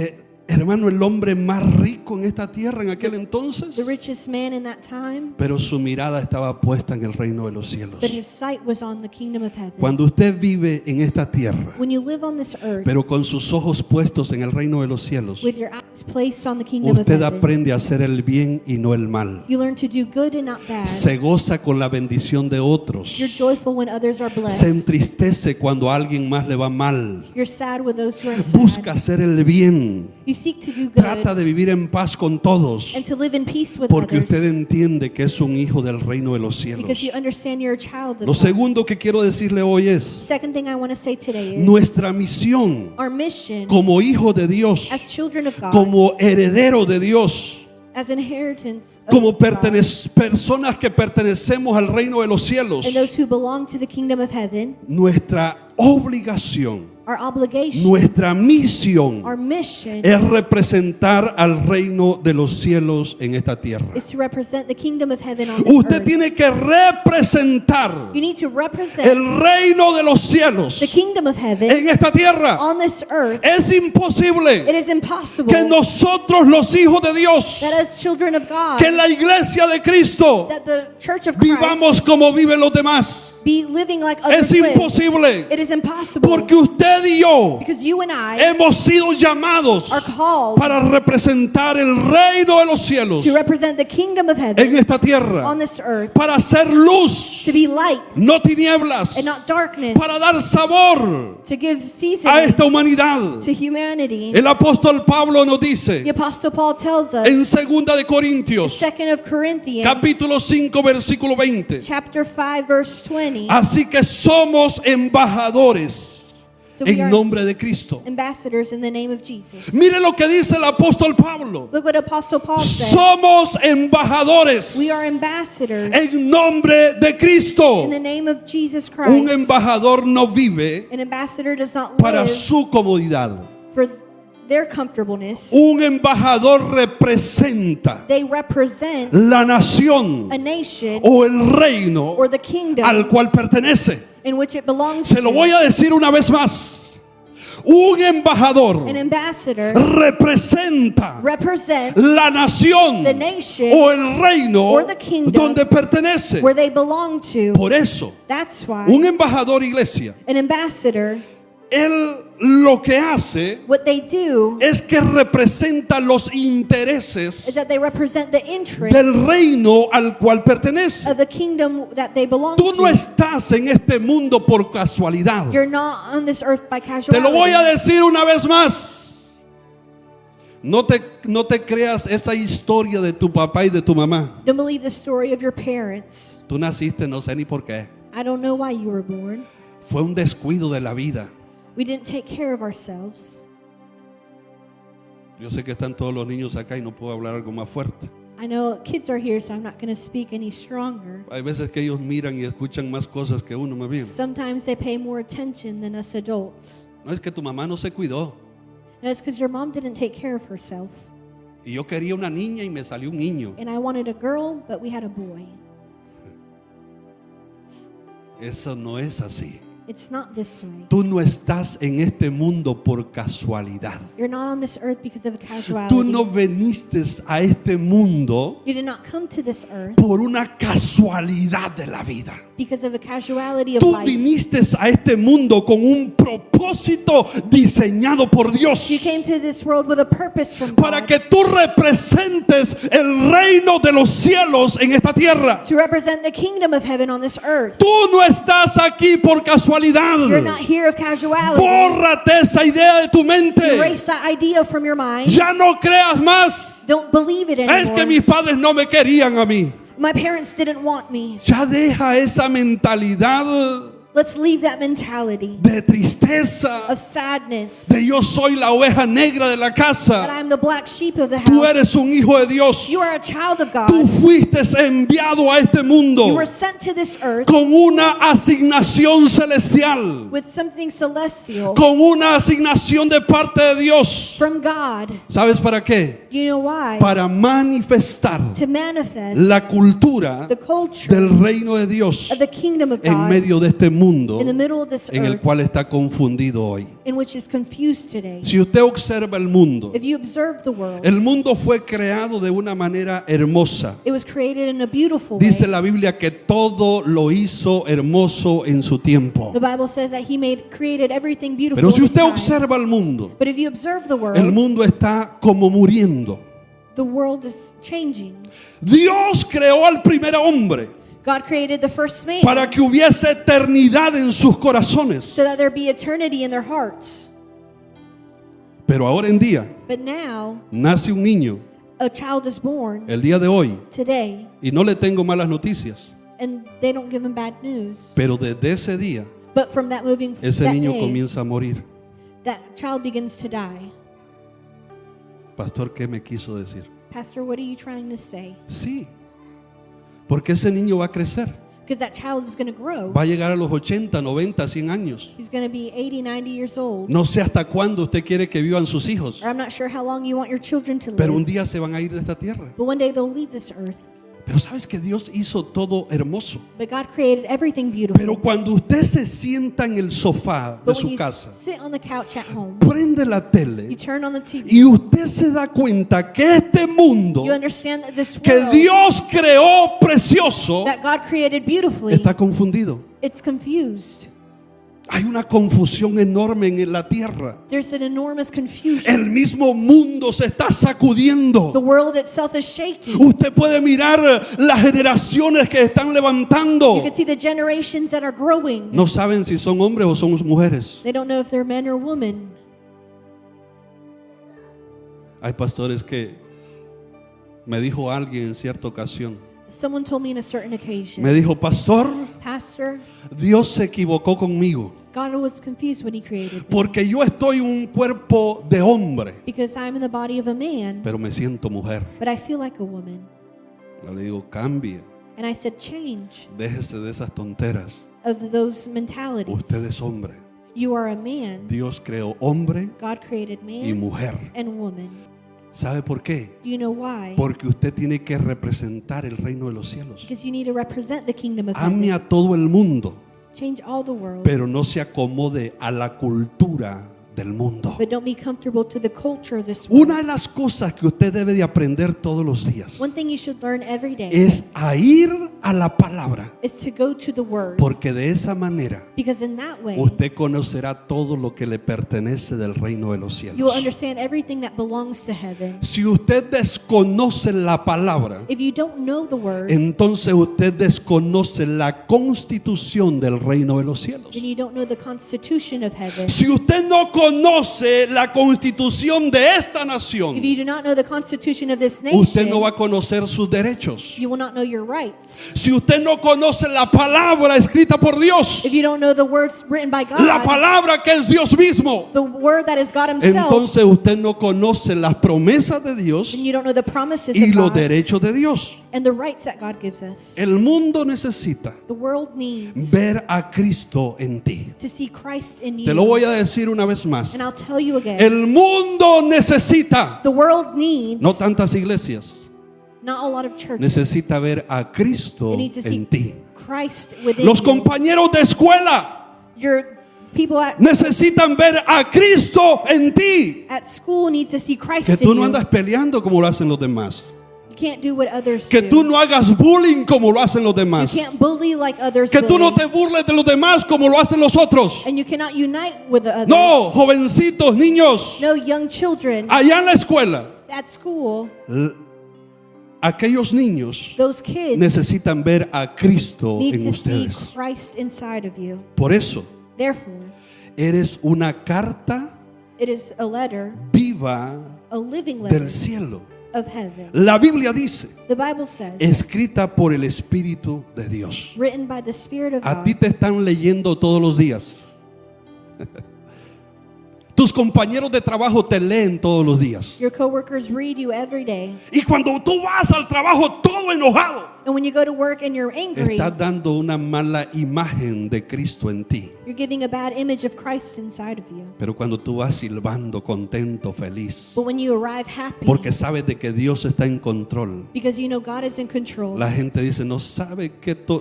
Hermano, el hombre más rico en esta tierra en aquel entonces. The richest man in that time, Pero su mirada estaba puesta en el reino de los cielos. but his sight was on the kingdom of heaven. Cuando usted vive en esta tierra, When you live on this earth pero con sus ojos puestos en el reino de los cielos, with your eyes placed on the kingdom of usted heaven, aprende a hacer el bien y no el mal. you learn to do good and not bad. Se goza con la bendición de otros. You're joyful when others are Se blessed. entristece cuando a alguien más le va mal. You're sad with those who are Busca sad. hacer el bien. You seek to do good Trata de vivir en paz con todos. and to live in peace with Porque others usted entiende que es un hijo del reino de los cielos. because you understand you're a child of Lo God. segundo que quiero decirle hoy es Second thing I want to say today is nuestra misión our mission como hijo de Dios, as children of God, como heredero de Dios, as inheritance of como God, personas que pertenecemos al reino de los cielos. and those who belong to the kingdom of heaven. Nuestra obligación, Our obligation, nuestra misión our mission es representar al reino de los cielos en esta tierra. is to represent the kingdom of heaven on this Usted earth. tiene que representar You need to represent el reino de los cielos the kingdom of heaven en esta tierra. on this earth. Es imposible It is impossible que nosotros los hijos de Dios, that as children of God, que la iglesia de Cristo, that the church of Christ vivamos como viven los demás. be living like others Es live. imposible, It is impossible porque usted y yo because you and I hemos sido llamados are called para representar el reino de los cielos to represent the kingdom of heaven en esta tierra, on this earth, para hacer luz, to be light no tinieblas, and not darkness, para dar sabor to give a seasoning esta humanidad. to humanity. El apóstol Pablo nos dice The Apostle Paul tells us en 2 de Corintios 2 of Corinthians capítulo 5 versículo 20. chapter 5 verse 20. Así que somos embajadores So we en are nombre de Cristo. ambassadors in the name of Jesus. Mire lo que dice el apóstol Pablo. Look what Apostle Paul says. Somos embajadores We are ambassadors en nombre de Cristo. in the name of Jesus Un Christ. embajador no vive An ambassador does not para live su comodidad. for their comfortableness. Un embajador representa They represent la nación a nation o el reino or the kingdom al cual pertenece. in which it belongs Se lo voy to. a decir una vez más. Un embajador An ambassador representa represents la nación the nation o el reino or the kingdom donde pertenece. where they belong to. Por eso, That's why un embajador, iglesia, an ambassador, él lo que hace what they do es que representa los is intereses that they represent the interests del reino al cual pertenece. of the kingdom that they belong Tú no to. estás en este mundo por casualidad. You're not on this earth by Te lo voy a casuality. decir una vez más. No te creas esa historia de tu papá y de tu mamá. Don't believe the story of your parents. Tú naciste, no sé ni por qué. I don't know why you were born. Fue un descuido de la vida. We didn't take care of ourselves. Yo sé que están todos los niños acá y no puedo hablar algo más fuerte. I know kids are here, so I'm not going to speak any stronger. Hay veces que ellos miran y escuchan más cosas que uno más bien. Sometimes they pay more attention than us adults. No es que tu mamá no se cuidó. And it's because your mom didn't take care of herself. Y yo quería una niña y me salió un niño. And I wanted a girl, but we had a boy. Eso no es así. It's not this way. Tú no estás en este mundo por casualidad. You're not on this earth because of a casuality. Tú no viniste a este mundo You did not come to this earth por una casualidad de la vida. because of a casuality of Tú life. viniste a este mundo con un propósito diseñado por Dios You came to this world with a purpose from para God que tú representes el reino de los cielos en esta tierra. to represent the kingdom of heaven on this earth. Tú no estás aquí por casualidad. You're not here of casuality. Bórrate esa idea de tu mente. Erase that idea from your mind. Ya no creas más. Don't believe it Es que anymore. mis padres no me querían a mí. My parents didn't want me. Ya deja esa mentalidad Let's leave that mentality de tristeza, of sadness de yo soy la oveja negra de la that casa. I'm the black sheep of the Tú house. eres un hijo de Dios. You are a child of Tú God. fuiste enviado a este You mundo were sent to this earth con una asignación celestial, with something celestial con una asignación de parte de Dios. from God. ¿Sabes para qué? You know why? Para manifestar To manifest la cultura the culture del reino de Dios of the kingdom of en God medio de este mundo in the middle of this en el earth, cual está confundido hoy. in which is confused today. Si usted observa el mundo If you observe the world, fue creado de una manera hermosa. it was created in a beautiful way. Dice la Biblia que todo lo hizo hermoso en su tiempo. The Bible says that He created everything beautiful. Pero si in His usted time. observa el mundo, But if you observe the el world, mundo está como muriendo. the world is changing. Dios creó al primer hombre God created the first man para que hubiese eternidad en sus corazones. so that there be eternity in their hearts. Pero ahora en día But now, nace un niño a child is born el día de hoy today, y no le tengo malas noticias, and they don't give him bad news. pero desde ese día But from that ese that niño day, comienza a morir. that child begins to die. Pastor, ¿qué me quiso decir? Pastor, what are you trying to say? Sí, porque ese niño va a crecer, Because that child is going to grow. va a llegar a los 80, 90, 100 años. He's going to be 80, 90 years old. No sé hasta cuándo usted quiere que vivan sus hijos, Or I'm not sure how long you want your children to pero un live. día se van a ir de esta tierra. But one day they'll leave this earth. Pero sabes que Dios hizo todo hermoso. But God created everything beautiful. Pero cuando usted se sienta en el sofá de But when su you casa, sit on the couch at home, prende la you tele turn on the TV, y usted se da cuenta que este mundo you understand that this que world Dios creó precioso that God created beautifully, está confundido. it's confused. Hay una confusión enorme en la tierra. There's an enormous confusion. El mismo mundo se está The sacudiendo. world itself is shaking. Usted puede mirar las generaciones que están You levantando. can see the generations that are growing. No saben si son hombres o son mujeres. They don't know if they're men or women. Hay pastores que me dijo alguien en cierta ocasión. Someone told me in a certain occasion, Me dijo, pastor, Pastor, Dios se equivocó conmigo. God was confused when He created me. Porque yo estoy en un cuerpo de hombre, Because I'm in the body of a man, pero me siento mujer. but I feel like a woman. Yo le digo, cambie, And I said, change déjese de esas tonteras. of those mentalities. Usted es hombre. You are a man. Dios creó hombre God created y man mujer. and woman. ¿Sabe por qué? Do you know why? Porque usted tiene que representar el reino de los cielos. Because you need to represent the kingdom of Ame heaven. a todo el mundo, Change all the world. pero no se acomode a la cultura del mundo. But don't be comfortable to the culture of this world. Una de las cosas que usted debe de aprender todos los días One thing you should learn every day es a ir a la palabra, is to go to the word. porque de esa manera Because in that way, usted conocerá todo lo que le pertenece del reino de los you will cielos. understand everything that belongs to heaven. Si usted desconoce la palabra, If you don't know the word, entonces usted desconoce la constitución del reino de los cielos. then you don't know the constitution of heaven. Si usted no conoce la constitución de esta If nación, you do not know the constitution of this usted nation, no va a conocer sus derechos. you will not know your rights. Si usted no conoce la palabra escrita por Dios, If you don't know the words written by la God, palabra que es Dios mismo, the word that is God Himself, entonces usted no conoce las promesas de Dios then you don't know the promises y of los God derechos de Dios. and the rights that God gives us. El mundo necesita The world needs ver a Cristo en ti. to see Christ in Te lo you. voy a decir una vez más. And I'll tell you again, El mundo necesita, the world needs no tantas iglesias, not a lot of churches. necesita ver a Cristo It needs to en see ti. Christ within Los you. compañeros de escuela Your people necesitan ver a Cristo en ti. at school need to see Christ Que tú in no you. andas peleando como lo hacen los demás. You can't do what others Que do. tú no hagas bullying como lo hacen los You demás. can't bully like others Que tú no bully. te burles de los demás como lo hacen los otros. And you cannot unite with the others. No, jovencitos, niños, No, young children allá en la escuela, at school, aquellos niños those kids necesitan ver a Cristo need en to see ustedes. Christ inside of you. Por eso, Therefore, eres una carta it is a letter, viva a living letter del cielo. of heaven. La Biblia dice, The Bible says, escrita por el Espíritu de Dios. written by the Spirit of A God. ti te están leyendo todos los días. Tus compañeros de trabajo te leen todos los días. Your coworkers read you every day. Y cuando tú vas al trabajo todo enojado, And when you go to work and you're angry, estás dando una mala imagen de Cristo en ti. you're giving a bad image of Christ inside of you. Pero cuando tú vas silbando, contento, feliz, But when you arrive happy, porque sabes de que Dios está en control, because you know God is in control, la gente dice, no sabe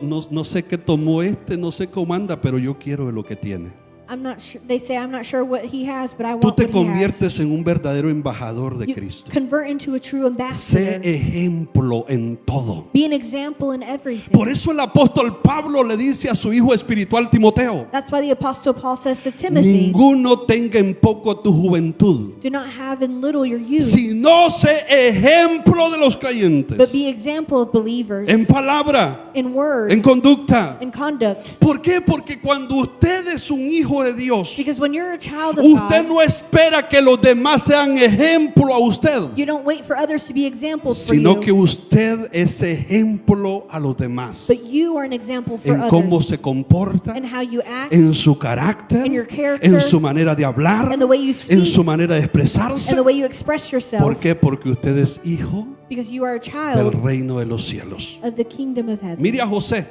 no sé qué tomó no sé cómo anda, pero yo quiero lo que tiene. I'm not sure. They say, I'm not sure what he has, but I Tú want te what he has. conviertes en un verdadero embajador de You Cristo. convert into a true Sé ambassador. ejemplo en todo. Be an example in everything. Por eso el apóstol Pablo le dice a su hijo espiritual Timoteo, That's why the Apostle Paul says to Timothy, ninguno tenga en poco tu juventud, do not have in little your youth, sino sé ejemplo de los but creyentes, be example of believers en palabra, in word, en conducta. in conduct. ¿Por qué? Porque cuando usted es un hijo de Dios, Because when you're a child of usted God, no espera que los demás sean ejemplo a usted, you don't wait for others to be examples for sino you, que usted es ejemplo a los demás but you are an example for en cómo others, se comporta, and how you act, en su carácter, in your character, en su manera de hablar, and the way you en speak, su manera de expresarse. and the way you express yourself. ¿Por qué? Porque usted es hijo Because you are a del child reino de los cielos. of the kingdom of heaven. Mire a José.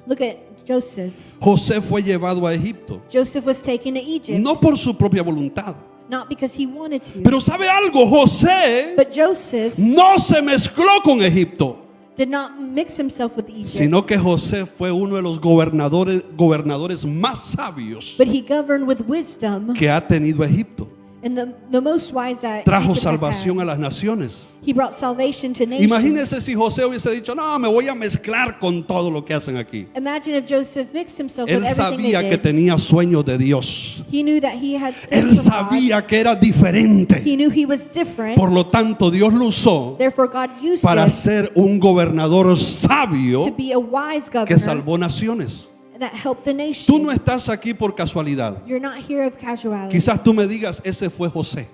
Look at Joseph. José fue llevado a Egipto, Joseph was taken to Egypt, no por su propia voluntad. not because he wanted to, Pero ¿sabe algo? José but Joseph no se mezcló con Egipto, did not mix himself with Egypt, sino que José fue uno de los gobernadores más sabios but he governed with wisdom, que ha tenido Egipto. and the most wise that Trajo Egypt has salvación a had. las naciones. He brought salvation to nations. Imagínese si José hubiese dicho, no, me voy a mezclar con todo lo que hacen aquí. Imagine if Joseph mixed himself Él with everything sabía they que did. tenía sueños de Dios. He knew that he had Él things from God. sabía que era diferente. He knew he was different. Por lo tanto, Dios lo usó Therefore, God used para him ser un gobernador to sabio be a wise que governor salvó naciones. that helped the nation. Tú no estás aquí por casualidad. You're not here of casuality. Quizás tú me digas, ese fue José.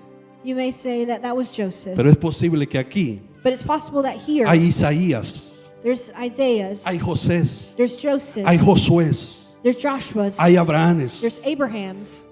You may say that that was Joseph, Pero es posible que aquí but it's possible that here hay Isaías, there's Isaiah's, hay Josés, there's Joseph's, hay Josués, there's Joshua's, hay Abrahames, there's Abraham's,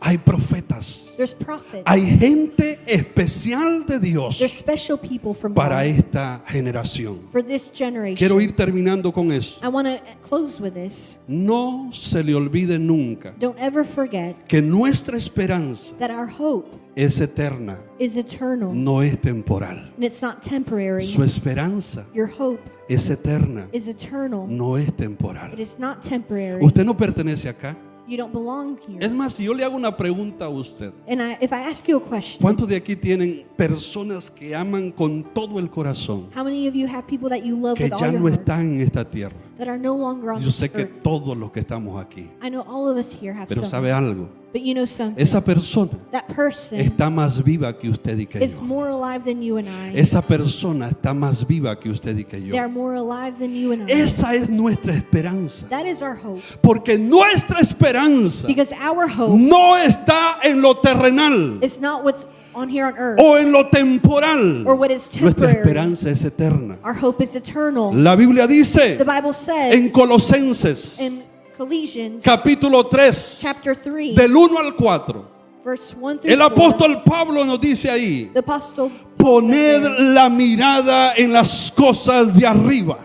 hay profetas, there's prophets, hay gente especial de Dios there's special people from para God esta generación. for this generation. Quiero ir terminando con eso. I want to close with this. No se le olvide nunca Don't ever forget que nuestra esperanza that our hope es eterna, is eternal no es temporal. and it's not temporary. Su esperanza Your hope es eterna, is eternal. no es It temporal. is not temporary. Usted no pertenece acá. You don't belong here. Es más, si yo le hago una pregunta a usted, And if I ask you a question, ¿cuántos de aquí tienen personas que aman con todo el corazón, how many of you have people that you love que with all ya your no heart están en esta tierra? that are no longer on Yo this sé que earth? todos los que estamos aquí, I know all of us here have pero someone. ¿sabe algo? But you know something. Esa persona That person está más viva que usted y que is yo. more alive than you and I. Esa persona está más viva que usted y que yo. They are more alive than you and I. Esa es nuestra esperanza. That is our hope. Porque nuestra esperanza Because our hope no está en lo terrenal is not what's on here on earth o en lo temporal. or what is Nuestra temporary. esperanza es eterna. Our hope is eternal. La Biblia dice The Bible en says Colosenses in Colossians capítulo 3 chapter 3 del 1 al 4. verse 1 through El 4. apóstol Pablo nos dice ahí, The apostle poned says there, la mirada en las cosas de arriba,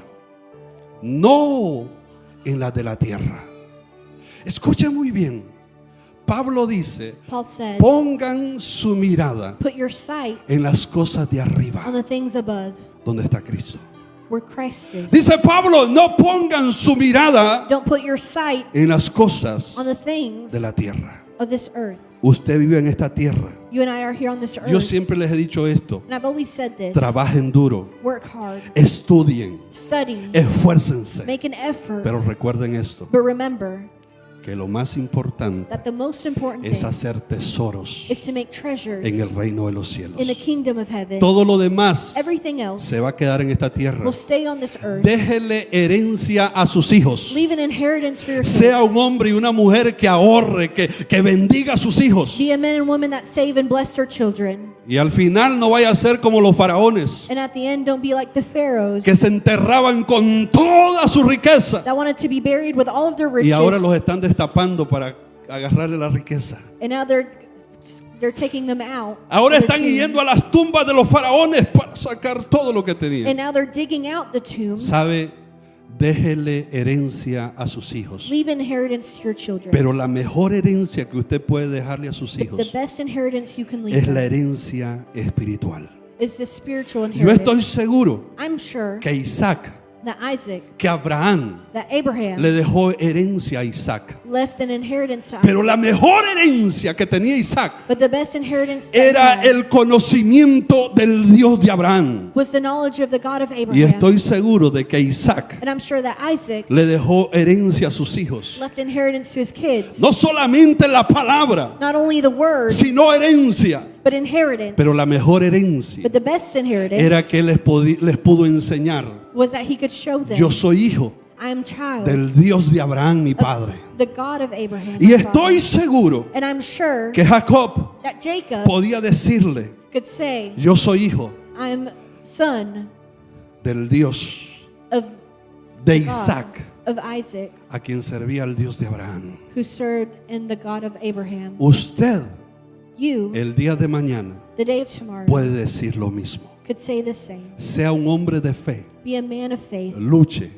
no en las de la tierra. Escuche muy bien. Pablo dice, Paul says, pongan su mirada put your sight en las cosas de on arriba, the things above, donde está Cristo. where Christ is. Dice Pablo, no pongan su mirada Don't put your sight en las cosas on the things de la tierra. of this earth. Usted vive en esta tierra. You and I are here on this Yo earth. siempre les he dicho esto, And I've always said this. trabajen duro, Work hard. estudien, Study. esfuércense, Make an effort. pero recuerden esto, But remember que lo más importante that the most important es thing hacer tesoros is to make treasures en el reino de los cielos. in the kingdom of heaven. Todo lo demás Everything else se va a quedar en esta tierra. will stay on this earth. Déjele herencia a sus hijos. Leave an inheritance for your Sea un kids. hombre y una mujer que ahorre, que bendiga a sus hijos. Be a man and woman that save and bless their children. Y al final no vaya a ser como los faraones, And at the end, don't be like the pharaohs que se enterraban con toda su riqueza that wanted to be buried with all of their y riches. ahora los están destapando para agarrarle la riqueza. And now they're they're taking them out. Ahora of the están tomb. yendo a las tumbas de los faraones para sacar todo lo que And tenían. now they're digging out the tombs. ¿Sabe? Déjele herencia a sus hijos. Leave inheritance to your children. Pero la mejor herencia que usted puede dejarle a sus The hijos best inheritance you can leave es la them herencia espiritual. is the spiritual Yo estoy inheritance. seguro I'm sure que Isaac, that Isaac, que Abraham that Abraham le dejó herencia a Isaac. left an inheritance to Pero Isaac. la mejor herencia que tenía Isaac But the best inheritance that era he had el conocimiento del Dios de Abraham. was the knowledge of the God of Y Abraham. estoy seguro de que Isaac And I'm sure that Isaac le dejó herencia a sus hijos. left inheritance to his kids. No solamente la palabra, Not only the word, sino herencia. but inheritance. Pero la mejor herencia But the best inheritance era que les pudo enseñar: was that he could show them, yo soy hijo I am child del Dios de Abraham, mi padre. the God of Abraham. Y my estoy father. seguro And I'm sure que Jacob that Jacob podía decirle: could say, yo soy hijo I'm son del Dios of de God, Isaac, of Isaac, a quien servía el Dios de Abraham. who served in the God of Abraham. Usted You, el día de mañana the day of tomorrow, puede decir lo mismo. could say the same. Sea un hombre de fe, Be a man of faith. luche,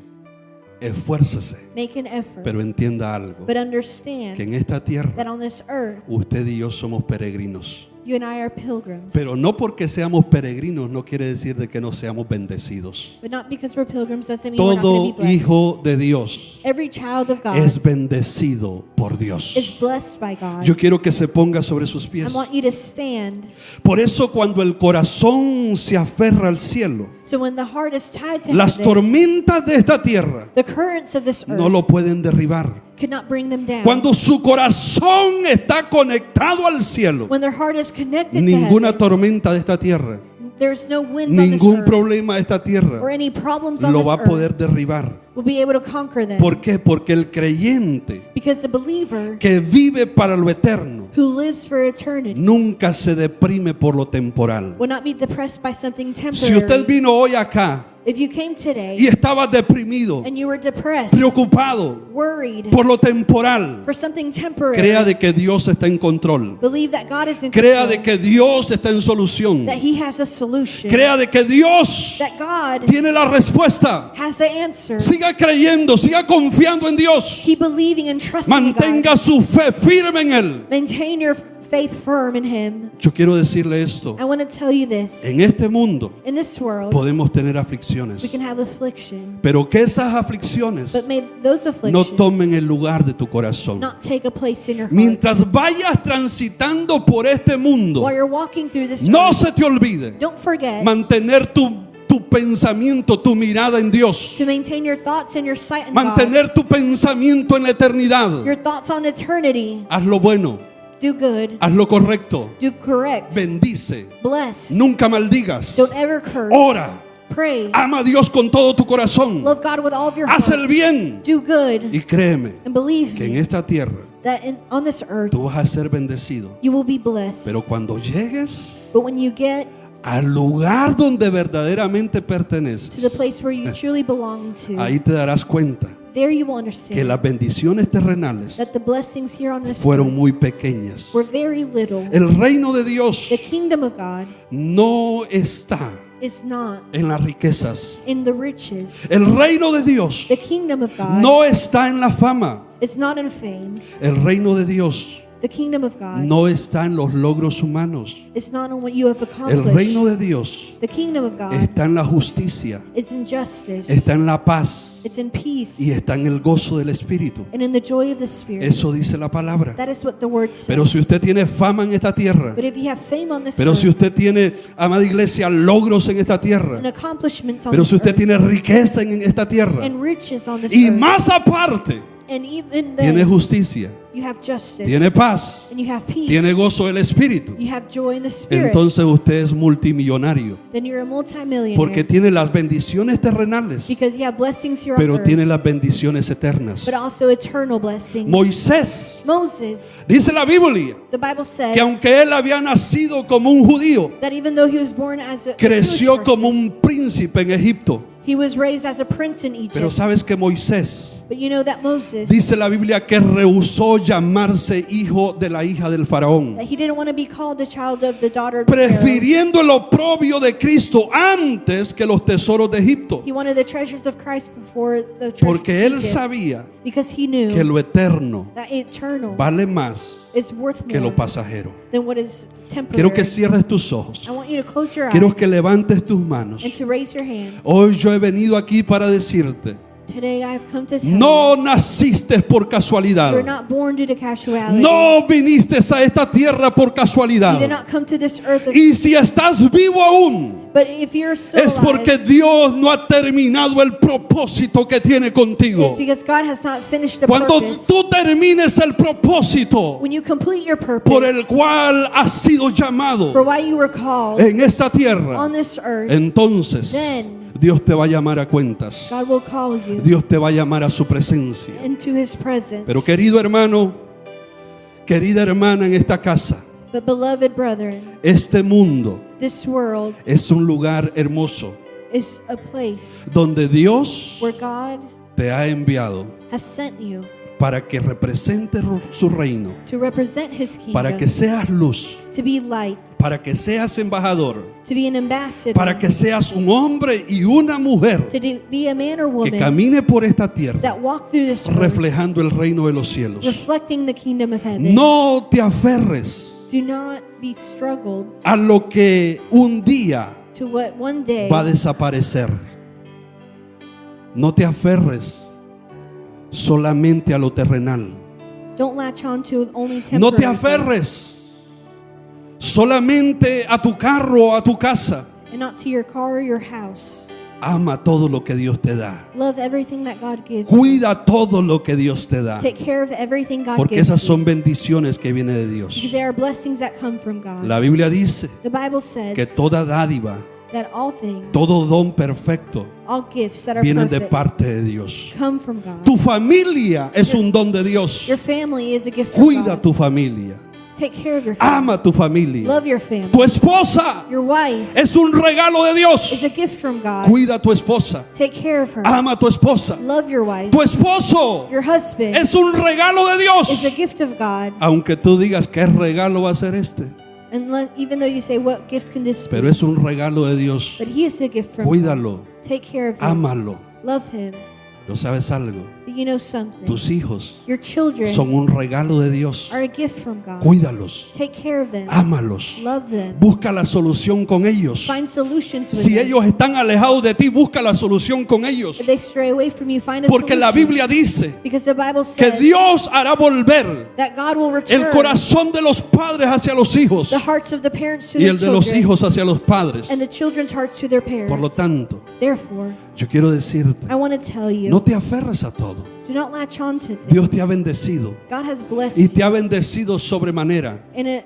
esfuércese, Make an effort. pero entienda algo: But understand que en esta that tierra on this earth, usted y yo somos peregrinos. you and I are pilgrims. Pero no porque seamos peregrinos no quiere decir de que no seamos bendecidos. But not because we're pilgrims doesn't mean we're not going to Todo be blessed. hijo de Dios Every child of God es bendecido por Dios. is blessed by God. Yo quiero que se ponga sobre sus I pies. want you to stand. Por eso cuando el corazón se aferra al cielo, So when the heart is tied to las heaven, tormentas de esta tierra the currents of this earth no lo pueden derribar. could not bring them down. Cuando su corazón está conectado al cielo, When their heart is connected ninguna to heaven, tormenta de esta tierra, there's no winds on this ningún earth problema de esta or tierra any problems on lo this va a earth poder derribar. will be able to conquer them. ¿Por qué? Porque el creyente Because the believer que vive para lo eterno who lives for eternity nunca se deprime por lo temporal. will not be depressed by something Si usted temporary. vino hoy acá If you came today y estaba deprimido, and you were depressed, preocupado worried por lo temporal, for something temporary, crea de que Dios está en control. believe that God is in Crea control, de que Dios está en solución. that He has a solution, Crea de que Dios that God tiene la respuesta. has the answer. Siga creyendo, siga confiando en Dios. Keep believing and trusting in God. Mantenga su fe firme en Él. Maintain your faith firm in Him. Yo quiero decirle esto: I want to tell you this. en este mundo In this world, podemos tener aflicciones, we can have affliction, pero que esas aflicciones but may those no afflictions tomen el lugar de tu corazón. not take a place in your heart. Mientras vayas transitando por este mundo, While you're walking through this no earth, se te olvide don't forget mantener tu pensamiento, tu mirada en Dios. to maintain your thoughts and your sight in God, Mantener tu pensamiento en la eternidad. your thoughts on eternity. Haz lo bueno, Do good, haz lo correcto, do correct, bendice, bless, nunca maldigas, don't ever curse, ora, pray, ama a Dios con todo tu corazón, love God with all of your haz heart, el bien do good, y créeme and believe que en me esta tierra that on this earth tú vas a ser bendecido. you will be blessed. Pero cuando llegues But when you get al lugar donde verdaderamente to the perteneces, place where you truly belong to, ahí te darás cuenta there you will que understand las bendiciones terrenales that the blessings here on this fueron earth muy pequeñas. were very little. El reino de Dios The kingdom of God no está is not en las riquezas. in the riches. El reino de Dios The kingdom of God no está en la fama. is not in fame. El reino de Dios The kingdom of God no está en los logros humanos. is not in what you have El reino accomplished. de Dios The kingdom of God está en la justicia, is in justice. está en la paz It's in peace y está en el gozo del Espíritu. and in the joy of the Spirit. Eso dice la palabra. That is what the word says. Pero si usted tiene fama en esta tierra, But if you have fame on this pero si earth usted tiene, amada iglesia, logros en esta tierra, and accomplishments on pero this si usted earth tiene riqueza en esta tierra and riches on this y earth, más aparte, and even tiene then justicia, you have justice tiene paz, and you have peace, tiene gozo del Espíritu, you have joy in the Spirit, entonces usted es multimillonario then you're a multimillionaire porque tiene las bendiciones terrenales, because you have blessings here pero on earth, tiene las bendiciones eternas. but also eternal blessings. Moisés, Moses, dice la Biblia, the Bible says que aunque él había nacido como un judío, that even though he was born as a Jewish creció person, como un príncipe en Egipto. He was raised as a prince in Egypt. Pero sabes que Moisés, But you know that Moses, dice la Biblia, que rehusó llamarse hijo de la hija del faraón, that he didn't want to be called the child of the daughter of the Pharaoh. prefiriendo el oprobio de Cristo antes que los tesoros de Egipto, He wanted the treasures of Christ before the treasures porque of él Egypt, sabía because he knew que lo eterno that eternal vale más is worth que more lo pasajero. than what is temporary. Quiero que cierres tus ojos, I want you to close your quiero eyes que levantes tus manos. and to raise your hands. Hoy yo he venido aquí para decirte: Today I have come to tell no you, naciste por casualidad, you're not born due to casuality. no viniste a esta tierra por You casualidad. did not come to this earth as, Y si estás vivo aún, but if you're still es porque alive, Dios no ha terminado el propósito que tiene it's contigo. because God has not finished the Cuando purpose. tú termines el propósito When you complete your purpose por el cual has sido llamado for why you were called en esta tierra, on this earth, entonces then Dios te va a llamar a cuentas. God will call you Dios te va a llamar a su presencia. into His presence. Pero querido hermano, querida hermana en esta casa, But beloved brethren, este mundo this world es un lugar hermoso is a place donde Dios where God te ha enviado has sent you para que represente su reino, to represent His kingdom, para que seas luz, to be light, para que seas embajador, to be an ambassador, para que seas un hombre y una mujer be a man or que woman camine por esta tierra that walk through this earth, reflejando el reino de los cielos. reflecting the kingdom of heaven. No te aferres Do not be struggled a lo que un día to what one day va a desaparecer. No te aferres solamente a lo terrenal. don't latch on to only temporary No te things, aferres solamente a tu carro o a tu casa. and not to your car or your house. Ama todo lo que Dios te da. Love everything that God gives. Cuida todo lo que Dios te da. Take care of everything God Porque gives esas you. son bendiciones que vienen de Dios. Because there are blessings that come from God. La Biblia dice The Bible says que toda dádiva, that all things, todo don perfecto all gifts that are vienen de perfect parte de Dios. come from God. Tu familia es un don de Dios. Your family is a gift from Cuida God. tu familia. Take care of your family. Ama tu familia. Love your family. Tu esposa Your wife es un regalo de Dios. is a gift from God. Cuida a tu esposa. Take care of her. Ama a tu esposa. Love your wife. Tu esposo Your husband es un regalo de Dios. is a gift of God. Aunque tú digas qué regalo va a ser este, Even though you say, what gift can this pero be? es un regalo de Dios. But he is a gift from Cuídalo, God. Take care of him. ámalo. Love him. ¿No sabes algo? But you know something. Tus hijos Your children son un regalo de Dios. are a gift from God. Cuídalos, Take care of them. ámalos. Love them. Busca la solución con ellos. Find solutions with Si them. ellos están alejados de ti, busca la solución con ellos. If they stray away from you, find a Porque la solution. Biblia dice Because the Bible que says Dios hará volver that God will return el corazón de los padres hacia los hijos the hearts of the parents to y their el de los children, hijos hacia los padres. and the children's hearts to their parents. Por lo tanto, Therefore, yo quiero decirte, I want to tell you, no te aferres a todo. do not latch on to things. Dios te ha bendecido God has blessed y te you ha bendecido sobremanera. in a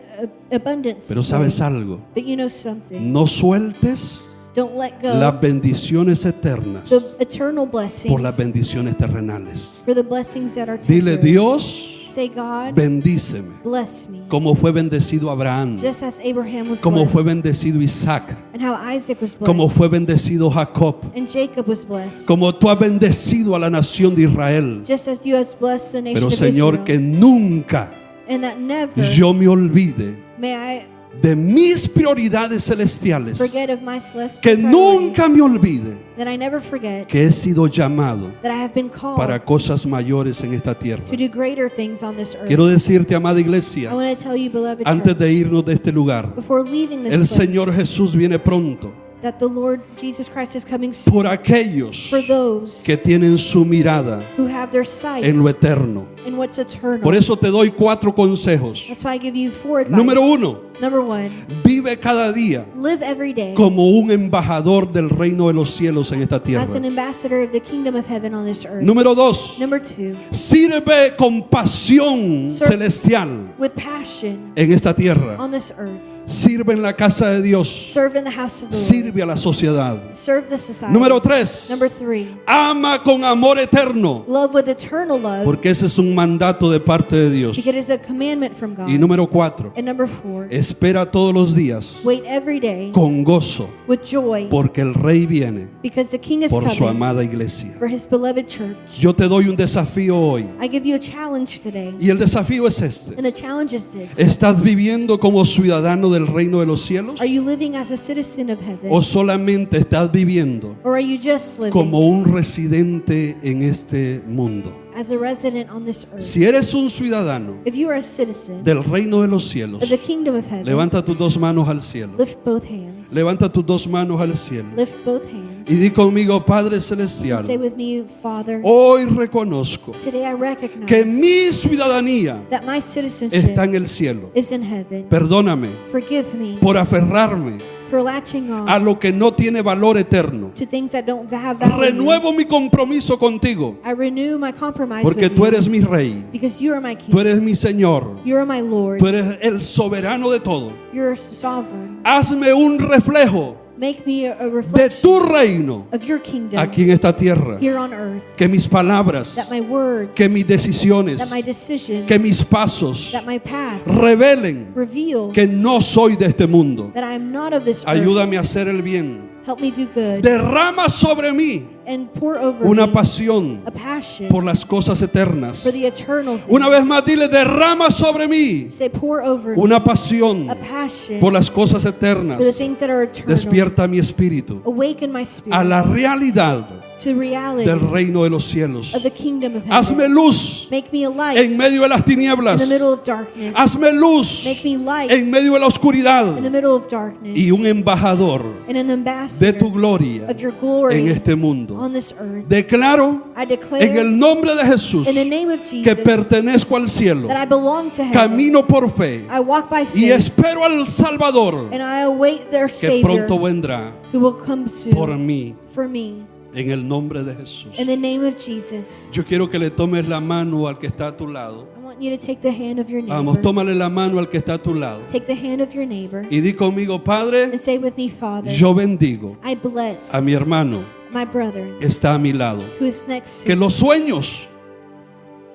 abundance. Pero sabes way. algo, But you know something. no sueltes Don't let go las bendiciones eternas the eternal blessings por las bendiciones terrenales. for the blessings that are Dile, temporary. Dios, Say, God, bendíceme, bless me. como fue bendecido Abraham, Just as Abraham was como blessed, fue bendecido Isaac, and how Isaac was blessed, como fue bendecido Jacob, and Jacob was blessed, como tú has bendecido a la nación de Israel. just as you have blessed the nation Pero of Señor, Israel, que nunca and that never yo me olvide may I de mis prioridades celestiales, forget of my celestial que priorities, nunca me olvide that I never forget que he sido llamado that I have been called para cosas mayores en esta tierra. to do greater things on this earth. Quiero decirte, amada I iglesia, want to tell you, beloved antes church, de irnos de este lugar, before leaving this el place, Señor Jesús viene pronto that the Lord Jesus Christ is coming soon por aquellos for those que tienen su mirada who have their sight en lo eterno. in what's eternal. Por eso te doy 4 consejos. That's why I give you 4 advice. Número 1, Number 1, vive cada día live every day como un embajador del reino de los cielos en esta as tierra. an ambassador of the kingdom of heaven on this earth. Número 2, Number 2, sirve con pasión Sir- celestial with passion en esta tierra. on this earth. Sirve en la casa de Dios. Serve in the house of the Lord. Sirve a la sociedad. Serve the society. Número 3. Number 3. Ama con amor eterno. Love with eternal love. Porque ese es un mandato de parte de Dios. Because it's a commandment from God. Y número 4. And number 4. Espera todos los días Wait every day con gozo. with joy. Porque el Rey viene Because the King is por su coming amada iglesia. for his beloved church. Yo te doy un desafío hoy. I give you a challenge today. Y el desafío es este. And the challenge is this. ¿Estás viviendo como ciudadano del reino de los cielos? Are you living as a citizen of heaven? ¿O solamente estás viviendo Or are you just living como un residente en este mundo? as a resident on this earth? Si eres un ciudadano If you are a citizen del reino de los cielos, of the kingdom of heaven, levanta tus dos manos al cielo. lift both hands. Levanta tus dos manos al cielo. Lift both hands. Y di conmigo, Padre Say Celestial, with me, Father, hoy reconozco today I recognize que mi ciudadanía that my citizenship está en el cielo. is in heaven. Perdóname Forgive me por aferrarme for latching on a lo que no tiene valor eterno. to things that don't have value. Renuevo mi compromiso contigo, I renew my compromise porque with tú you eres mi rey, because you are my king. tú eres mi Señor, You are my Lord. tú eres el soberano de todo. You're sovereign. Hazme un reflejo Make me a de reflection tu reino of your kingdom aquí en esta tierra. here on earth. Que mis palabras, That my words, que mis decisiones, that my decisions, que mis pasos that my path revelen reveal que no soy de este mundo. that I am not of this earth. Ayúdame a hacer el bien. Help me do good Derrama sobre mí and pour over una me pasión a passion por las cosas eternas. for the eternal things. Una vez más dile, derrama sobre mí Say, pour over me una pasión a passion por las cosas for the eternas. things that are eternal. Despierta mi espíritu Awaken my spirit a la realidad to reality del reino de los cielos. of the kingdom of heaven. Hazme luz Make me a light en medio de las in tinieblas. the middle of darkness. Hazme luz Make me light en medio de la oscuridad in the middle of darkness. y un embajador And an de ambassador tu gloria of your glory en este mundo. on this earth. Declaro I en declare el nombre de Jesús in the name of que Jesus pertenezco al cielo, that I belong to heaven. camino por fe I walk by y faith espero al Salvador and I await their que Savior pronto vendrá who will come por soon mí for me. en el nombre de Jesús. In the name of Jesus. Yo quiero que le tomes la mano al que está a tu lado. I want you to take the hand of your Vamos, neighbor. tómale la mano al que está a tu lado. Take the hand of your neighbor Y di conmigo, Padre, and say with me, Father, yo bendigo I bless a mi hermano my brother que está a mi lado. who is next to Que me, los sueños,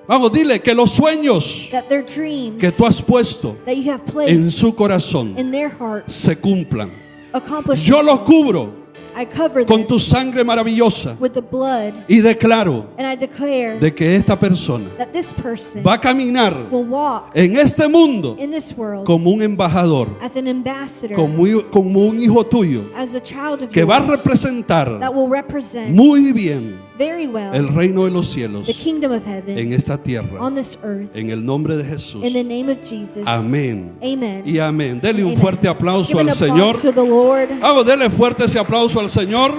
vamos, dile que los sueños that their dreams que tú has puesto that you have en placed su corazón in their hearts se cumplan. accomplish. Yo los cubro I cover con them tu sangre maravillosa with the blood, y declaro and I declare de que esta persona that this person va a caminar will walk en este mundo in this world como un embajador, as an ambassador, como un hijo tuyo as a child of que va a yours representar that will represent muy bien very well el reino de los cielos the kingdom of heaven en esta tierra. on this earth. En el nombre de Jesús. In the name of Jesus. Amén. Amen. Y amén. Dele un Amen. fuerte aplauso Give an al applause Señor. to the Lord. Vamos, dele fuerte ese aplauso al Señor.